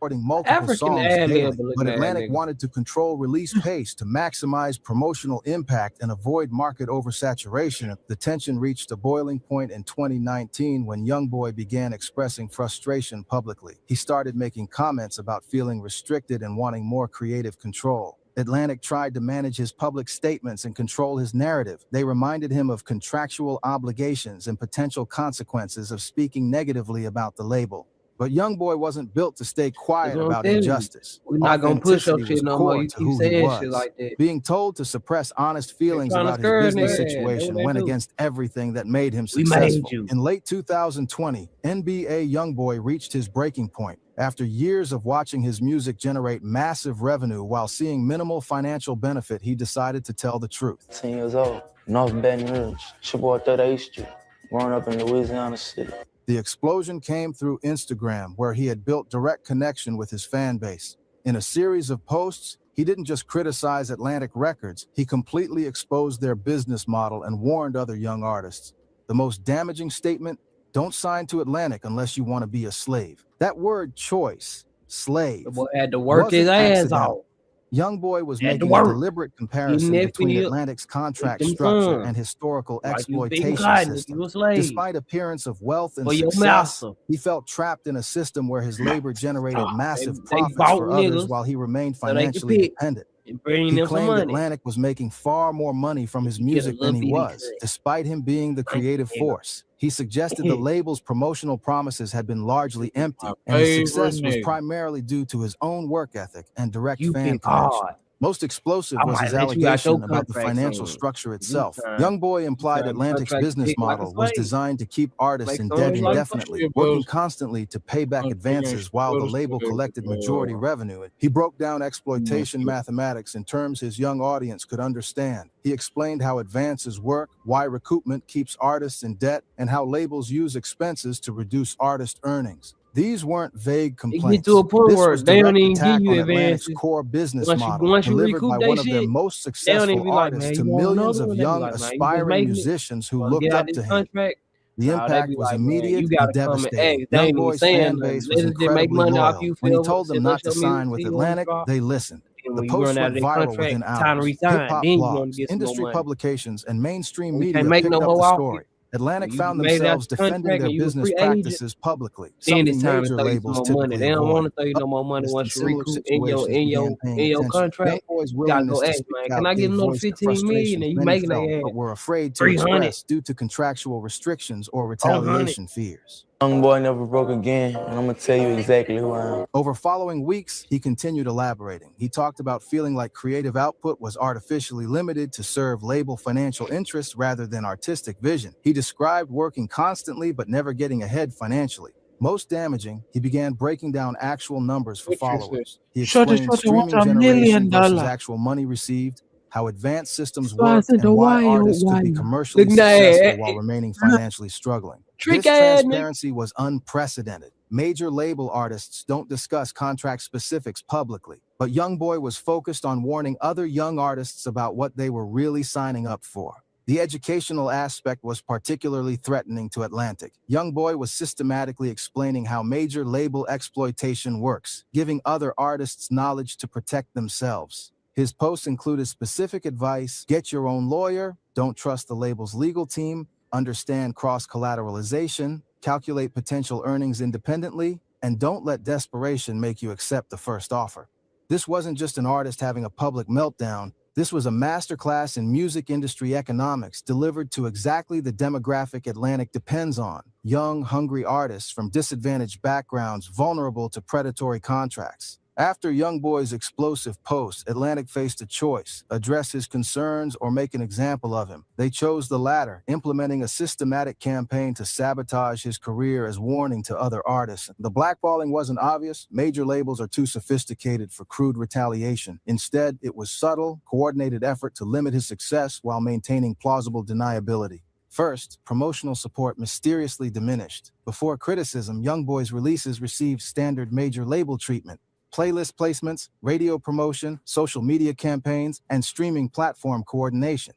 Multiple songs daily, but Atlantic wanted to control release pace to maximize promotional impact and avoid market oversaturation. The tension reached a boiling point in 2019 when Youngboy began expressing frustration publicly. He started making comments about feeling restricted and wanting more creative control. Atlantic tried to manage his public statements and control his narrative. They reminded him of contractual obligations and potential consequences of speaking negatively about the label. But YoungBoy wasn't built to stay quiet about injustice. We're not gonna push your Authenticity was shit no more. core You to keep who he saying was. shit like that. Being told to suppress honest feelings trying to about his scare business niggas. situation They went do. against everything that made him We made successful. you. In late 2020, NBA YoungBoy reached his breaking point. After years of watching his music generate massive revenue while seeing minimal financial benefit, he decided to tell the truth. 10 years old, North Baton Rouge, Chippewa 38th Street, growing up in Louisiana City. The explosion came through Instagram, where he had built direct connection with his fan base. In a series of posts, he didn't just criticize Atlantic Records, he completely exposed their business model and warned other young artists. The most damaging statement: don't sign to Atlantic unless you want to be a slave. That word choice, slave, The boy had to work his wasn't ass accidental. off. YoungBoy was Had to making a work. deliberate comparison that between field, Atlantic's contract them structure funds. and historical Like you been exploitation cotton if system. you a slave. Despite appearance of wealth and For your success, master. he felt trapped in a system where his labor generated massive they profits bought for others niggas while he remained so they could financially pick dependent. and bring He them some claimed money. Atlantic was making far more money from his get a music than little he bitty was, cut. despite him being the creative nigga. force. He suggested the label's promotional promises had been largely empty, and his success was primarily due to his own work ethic and direct You fan been connection. hard. Most explosive I was might his let you out your allegation about the contract financial soon. structure itself. time. YoungBoy implied signed a Atlantic's contract to business pick like a model was slave. designed to keep artists Make in some debt money like a indefinitely, slave. working constantly to pay back advances while the label collected majority revenue. He broke down exploitation mathematics in terms his young audience could understand. He explained how advances work, why recoupment keeps artists in debt, and how labels use expenses to reduce artist earnings. These weren't vague It complaints. get to a point This where was they don't direct even attack give you on Atlantic's advances. core business Once you model, delivered recoup by they one of their shit, most they don't even successful be like, artists man, to you want millions another of one? They be young, like, man, you just aspiring making it. musicians who Wanna looked get out up this to him. contract? The Nah, they impact be was like, man, immediate you and gotta come and devastating. ask. They ain't even YoungBoy's saying fan nothing. base Let was us just make incredibly money off loyal. you. When he Feel told them let not to your music sign with see you on the Atlantic, drop. they listened. And The when you post run out went of that viral contract, within time to hours. resign. Hip-hop Then you want to blogs, get some more industry money. publications, and mainstream When you can't media make picked no up the more off you, story. Atlantic when you found made it out themselves the defending contract their and you a business free agent, practices publicly, then it's something time to major throw you some labels more money. typically They don't want avoid. to throw you no more money In once you similar recoup situations began paying in your attention. contract. YoungBoy's You gotta go willingness to ask, speak man, can out I get gave another voice to 15 million? frustrations And you many making felt that but ass were afraid to 300, express due to contractual restrictions or 400. retaliation fears. YoungBoy never broke again, and I'm gonna tell you exactly who I am. Over following weeks, he continued elaborating. He talked about feeling like creative output was artificially limited to serve label financial interests rather than artistic vision. He described working constantly but never getting ahead financially. Most damaging, he began breaking down actual numbers for followers. He explained streaming generation versus actual money received, how advanced systems worked, and why artists could be commercially successful while remaining financially struggling. This transparency was unprecedented. Major label artists don't discuss contract specifics publicly, but YoungBoy was focused on warning other young artists about what they were really signing up for. The educational aspect was particularly threatening to Atlantic. YoungBoy was systematically explaining how major label exploitation works, giving other artists knowledge to protect themselves. His posts included specific advice: get your own lawyer, don't trust the label's legal team, understand cross-collateralization, calculate potential earnings independently, and don't let desperation make you accept the first offer. This wasn't just an artist having a public meltdown. This was a masterclass in music industry economics delivered to exactly the demographic Atlantic depends on: young, hungry artists from disadvantaged backgrounds vulnerable to predatory contracts. After YoungBoy's explosive post, Atlantic faced a choice: address his concerns or make an example of him. They chose the latter, implementing a systematic campaign to sabotage his career as warning to other artists. The blackballing wasn't obvious. Major labels are too sophisticated for crude retaliation. Instead, it was subtle, coordinated effort to limit his success while maintaining plausible deniability. First, promotional support mysteriously diminished. Before criticism, YoungBoy's releases received standard major label treatment: playlist placements, radio promotion, social media campaigns, and streaming platform coordination.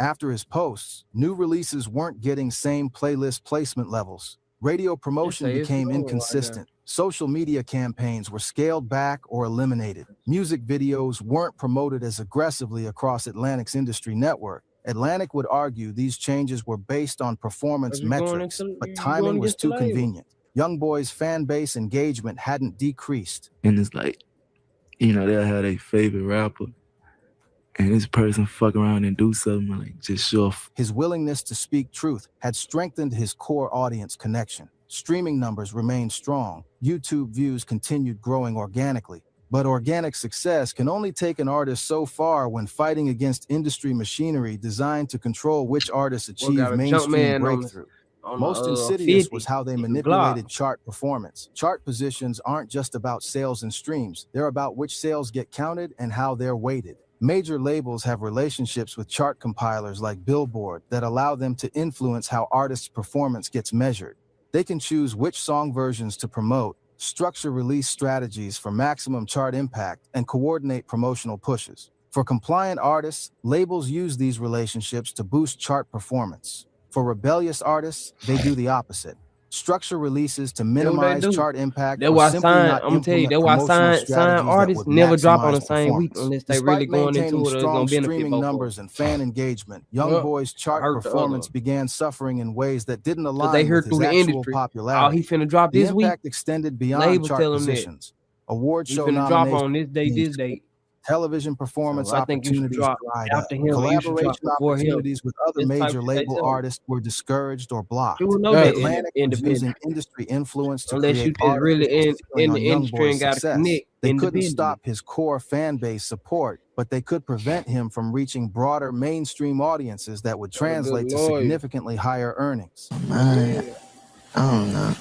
After his posts, new releases weren't getting same playlist placement levels. Radio promotion became inconsistent. Social media campaigns were scaled back or eliminated. Music videos weren't promoted as aggressively across Atlantic's industry network. Atlantic would argue these changes were based on performance metrics, but timing was too convenient. YoungBoy's fan base engagement hadn't decreased. And it's like, you know, they'll have their favorite rapper, and this person fuck around and do something like just show off. His willingness to speak truth had strengthened his core audience connection. Streaming numbers remained strong. YouTube views continued growing organically. But organic success can only take an artist so far when fighting against industry machinery designed to control which artists achieve mainstream breakthrough. Most insidious was how they manipulated chart performance. Chart positions aren't just about sales and streams. They're about which sales get counted and how they're weighted. Major labels have relationships with chart compilers like Billboard that allow them to influence how artists' performance gets measured. They can choose which song versions to promote, structure release strategies for maximum chart impact, and coordinate promotional pushes. For compliant artists, labels use these relationships to boost chart performance. For rebellious artists, they do the opposite. Structure releases to minimize chart impact or simply not implement promotional strategies that would maximize performance. Despite maintaining strong streaming numbers and fan engagement, Young Boy's chart performance began suffering in ways that didn't align with his actual popularity. The impact extended beyond chart positions. Award show nominations, television performance opportunities dried up. Collaboration opportunities with other major label artists were discouraged or blocked. Atlantic was using industry influence to create artificial ceiling on Young Boy's success. They couldn't stop his core fan base support, but they could prevent him from reaching broader mainstream audiences that would translate to significantly higher earnings. Man, I don't know.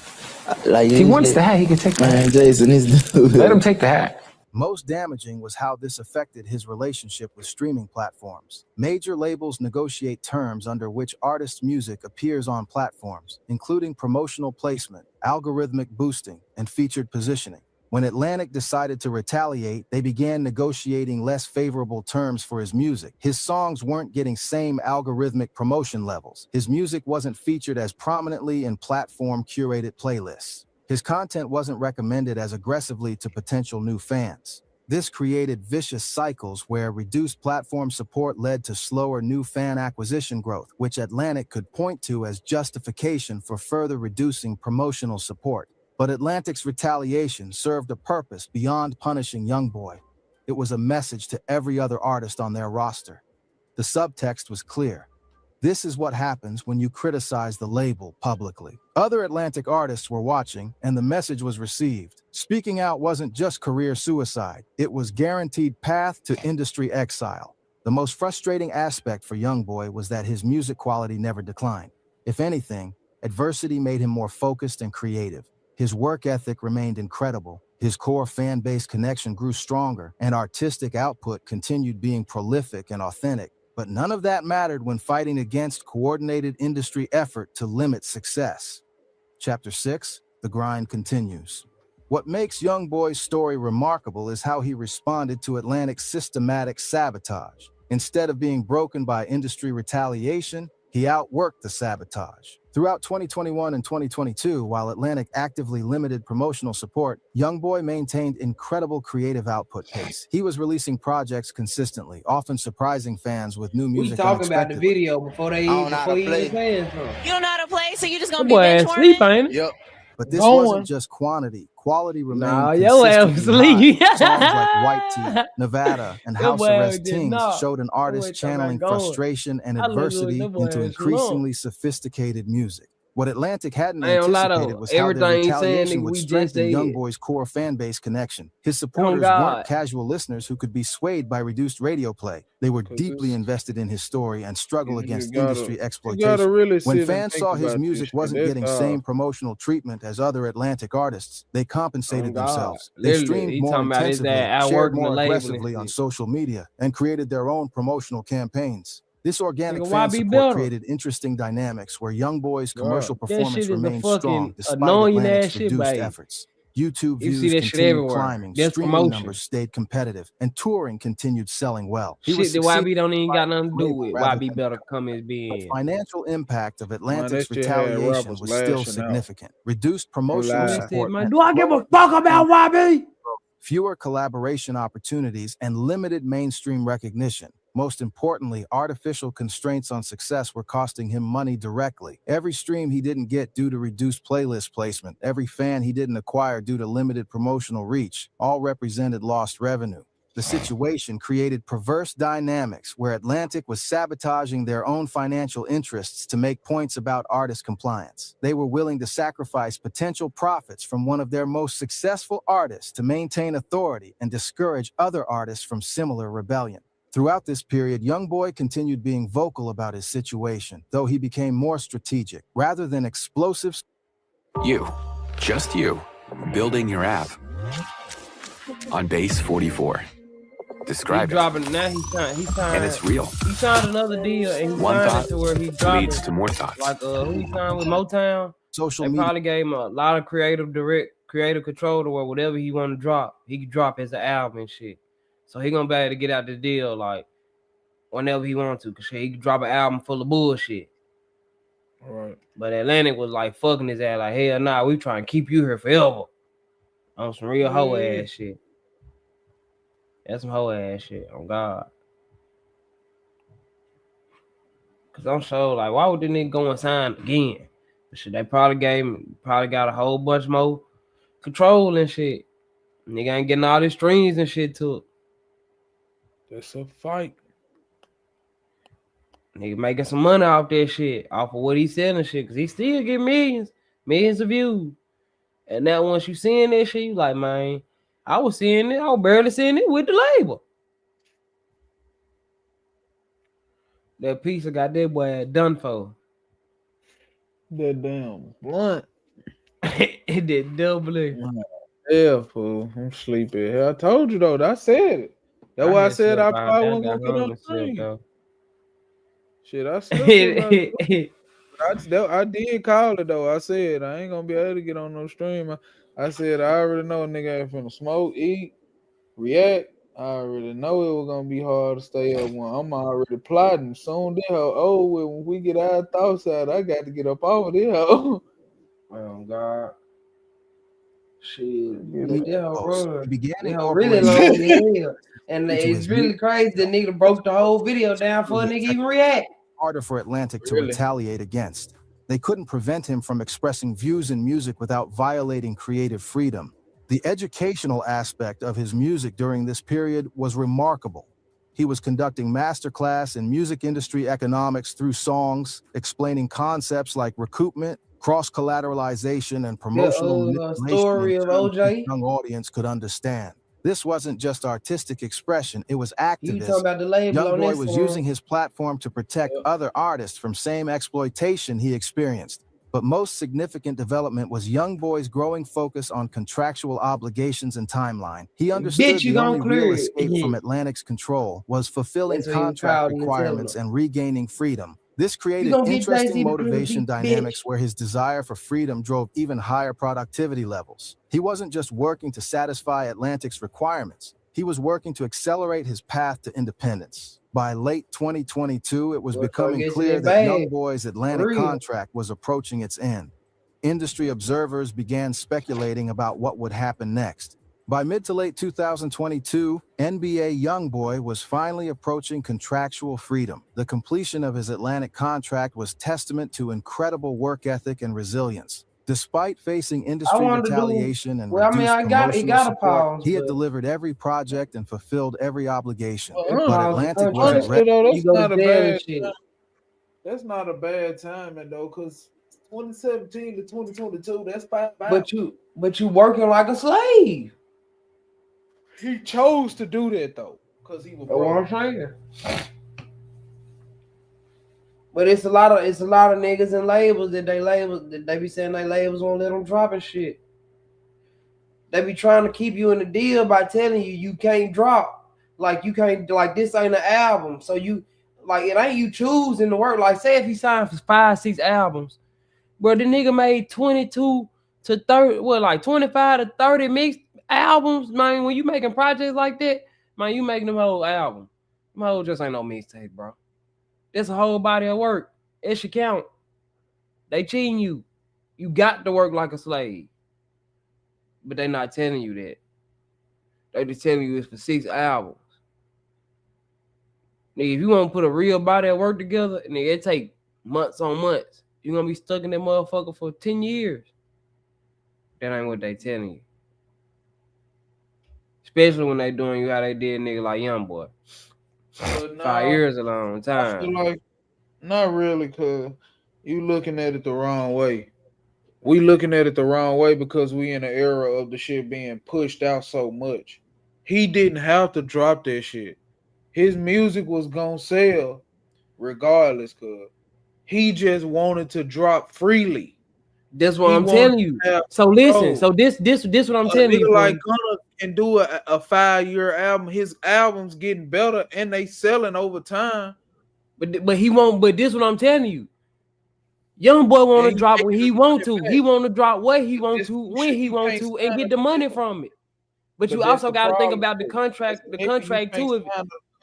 Like, He wants the hat, he can take the hat. Jason is Let him take the hat. Most damaging was how this affected his relationship with streaming platforms. Major labels negotiate terms under which artists' music appears on platforms, including promotional placement, algorithmic boosting, and featured positioning. When Atlantic decided to retaliate, they began negotiating less favorable terms for his music. His songs weren't getting same algorithmic promotion levels. His music wasn't featured as prominently in platform-curated playlists. His content wasn't recommended as aggressively to potential new fans. This created vicious cycles where reduced platform support led to slower new fan acquisition growth, which Atlantic could point to as justification for further reducing promotional support. But Atlantic's retaliation served a purpose beyond punishing Young Boy. It was a message to every other artist on their roster. The subtext was clear. This is what happens when you criticize the label publicly. Other Atlantic artists were watching, and the message was received. Speaking out wasn't just career suicide. It was guaranteed path to industry exile. The most frustrating aspect for Young Boy was that his music quality never declined. If anything, adversity made him more focused and creative. His work ethic remained incredible. His core fan base connection grew stronger, and artistic output continued being prolific and authentic. But none of that mattered when fighting against coordinated industry effort to limit success. Chapter 6, The Grind Continues. What makes Young Boy's story remarkable is how he responded to Atlantic's systematic sabotage. Instead of being broken by industry retaliation, he outworked the sabotage. Throughout 2021 and 2022, while Atlantic actively limited promotional support, Young Boy maintained incredible creative output pace. He was releasing projects consistently, often surprising fans with new music. We talking about the video before they even fans. You don't know how to play, so you just gonna Boy, be bench sleep, warming? ain't it? Yep. But this wasn't just quantity. Quality remained Nah, your ass consistently sleep. high. Songs like White Tee, Nevada, and Your House boy Arrest did Tings not. showed an artist channeling frustration and I look adversity at that boy into ass increasingly sophisticated music. What Atlantic hadn't I ain't gonna lie anticipated though, was how their everything he's saying, retaliation nigga, would we just strengthen Young said. Boy's core fan base connection. His supporters God. weren't casual listeners who could be swayed by reduced radio play. They were deeply invested in his story and struggle against industry exploitation. Really When sit and fans think saw his about music this wasn't shit. getting That's same promotional treatment as other Atlantic artists, they compensated God. themselves. They Literally, streamed he more talking about his intensively, dad shared outworking the more label and aggressively on shit. social media, and created their own promotional campaigns. This organic Nigga, fan why be support better? created interesting dynamics where Young Boy's commercial That performance shit is a remained fucking strong despite annoying Atlantic's ass shit, reduced babe. efforts. YouTube You see views that shit continued everywhere. climbing, That's streaming promotion. numbers stayed competitive, and touring continued selling well. He was Shit that succeeding YB don't even got nothing to do label with. rather YB than better come as the being. financial impact of Atlantic's that shit had retaliation rappers was still lashing out. significant. Reduced promotional lied. support Man, meant do I give a lower fuck about YB? fewer collaboration opportunities, and limited mainstream recognition. Most importantly, artificial constraints on success were costing him money directly. Every stream he didn't get due to reduced playlist placement, every fan he didn't acquire due to limited promotional reach, all represented lost revenue. The situation created perverse dynamics where Atlantic was sabotaging their own financial interests to make points about artist compliance. They were willing to sacrifice potential profits from one of their most successful artists to maintain authority and discourage other artists from similar rebellion. Throughout this period, YoungBoy continued being vocal about his situation, though he became more strategic. Rather than explosive... You, just you, building your app on base 44. Describe he dropping now. He signed, and it's real. He signed another deal, and he One signed thought it to where he dropped leads to more thoughts. Like who he signed with Motown. Social media probably gave him a lot of creative control to where whatever he want to drop, he can drop as an album and shit. So he gonna be able to get out the deal like whenever he wants to, cause he can drop an album full of bullshit. All right. But Atlantic was like fucking his ass, like hell nah, we trying to keep you here forever. On some real hoe ass shit. That's some hoe ass shit. On God. Cause I'm sure like why would the nigga go and sign again? But shit, they probably got a whole bunch more control and shit. Nigga ain't getting all these strings and shit to it. That's a fight. Nigga making some money off that shit, off of what he selling shit, cause he still get millions of views. And now once you seeing that shit, you like, man, I was barely seeing it with the label. That piece of got that boy done for. That damn blunt. It did doubly. Yeah, fool. I'm sleepy. I told you though. I said it. That's why I said I probably wasn't gonna get on the screen. Shit, I still I did call it though. I said I ain't gonna be able to get on no stream. I said I already know a nigga ain't finna smoke, eat, react. I already know it was gonna be hard to stay up one. I'm already plotting. Soon this hoe when we get our thoughts out, I got to get up over this hoe. Oh God. Shit, that began really long as hell. And it's really crazy. The nigga broke the whole video down for a nigga even react. Harder for Atlantic to retaliate against. They couldn't prevent him from expressing views in music without violating creative freedom. The educational aspect of his music during this period was remarkable. He was conducting masterclass in music industry economics through songs, explaining concepts like recoupment, cross-collateralization, and promotional story of OJ. Young audience could understand. This wasn't just artistic expression, it was activism. You talking about the label on YoungBoy this was one? using his platform to protect other artists from same exploitation he experienced. But most significant development was YoungBoy's growing focus on contractual obligations and timeline. He understood the only real escape from Atlantic's control was fulfilling contract requirements and regaining freedom. This created interesting motivation dynamics where his desire for freedom drove even higher productivity levels. He wasn't just working to satisfy Atlantic's requirements. He was working to accelerate his path to independence. By late 2022, it was becoming clear that YoungBoy's Atlantic contract was approaching its end. Industry observers began speculating about what would happen next. By mid to late 2022, NBA YoungBoy was finally approaching contractual freedom. The completion of his Atlantic contract was testament to incredible work ethic and resilience. Despite facing industry retaliation and reduced promotional support, he had delivered every project and fulfilled every obligation. But Atlantic wasn't ready. That's not a bad timing though, because 2017 to 2022, that's 5 But you working like a slave. He chose to do that though, because he was broke. But it's a lot of niggas and labels that they be saying they labels won't let them drop and shit. They be trying to keep you in the deal by telling you can't drop. Like you can't, like this ain't an album. So you like it ain't you choosing to work. Like say if he signed for 5-6 albums, but the nigga made 22 to 30, like 25 to 30 mixed albums, man. When you making projects like that, man, you making them whole album. Them whole just ain't no mixtape, bro. That's a whole body of work. It should count. They cheating you. You got to work like a slave. But they not telling you that. They just telling you it's for 6 albums. Nigga, if you want to put a real body of work together, nigga, it take months on months. You're going to be stuck in that motherfucker for 10 years. That ain't what they telling you. Especially when they doing you how they did nigga like Youngboy. 5 years a long time. I feel like not really, cause you looking at it the wrong way. We looking at it the wrong way because we in the era of the shit being pushed out so much. He didn't have to drop that shit. His music was gonna sell regardless, cause he just wanted to drop freely. That's what I'm telling you. So listen, so this what I'm telling you. Like Gunna can do a 5-year album. His albums getting better and they selling over time. But he won't. But this what I'm telling you. Youngboy want to drop when he want to. He want to drop what he want to when he want to and get the money from it. But you also got to think about the contract. The contract too.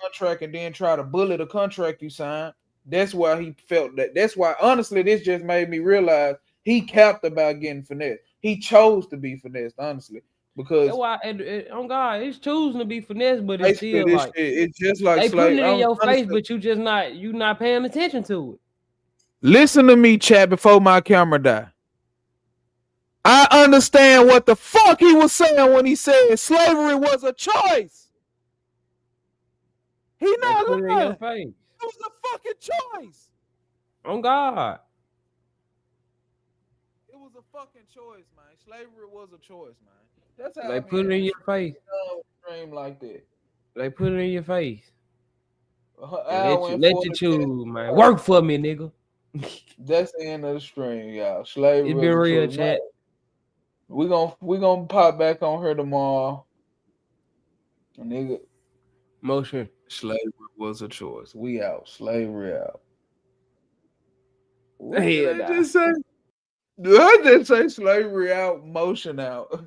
Contract and then try to bully the contract you signed. That's why he felt that. That's why honestly, this just made me realize he capped about getting finessed. He chose to be finessed, honestly, because that's why. Oh God, he's choosing to be finessed, but it's still like it's just like they putting it in your face, but you not paying attention to it. Listen to me, chat, before my camera die. I understand what the fuck he was saying when he said slavery was a choice. He not put it in your lying. face. It was a fucking choice. Oh God. It was a fucking choice, man. Slavery was a choice, man. That's how they put it in your face. Dream like that. They put it in your face. Let you choose, man. Work for me, nigga. That's the end of the stream, y'all. Slavery. It been real, chat. We gonna pop back on her tomorrow. Nigga. Motion. Slavery was a choice. We out. Slavery out. What did I just say? Did I just say slavery out? Motion out.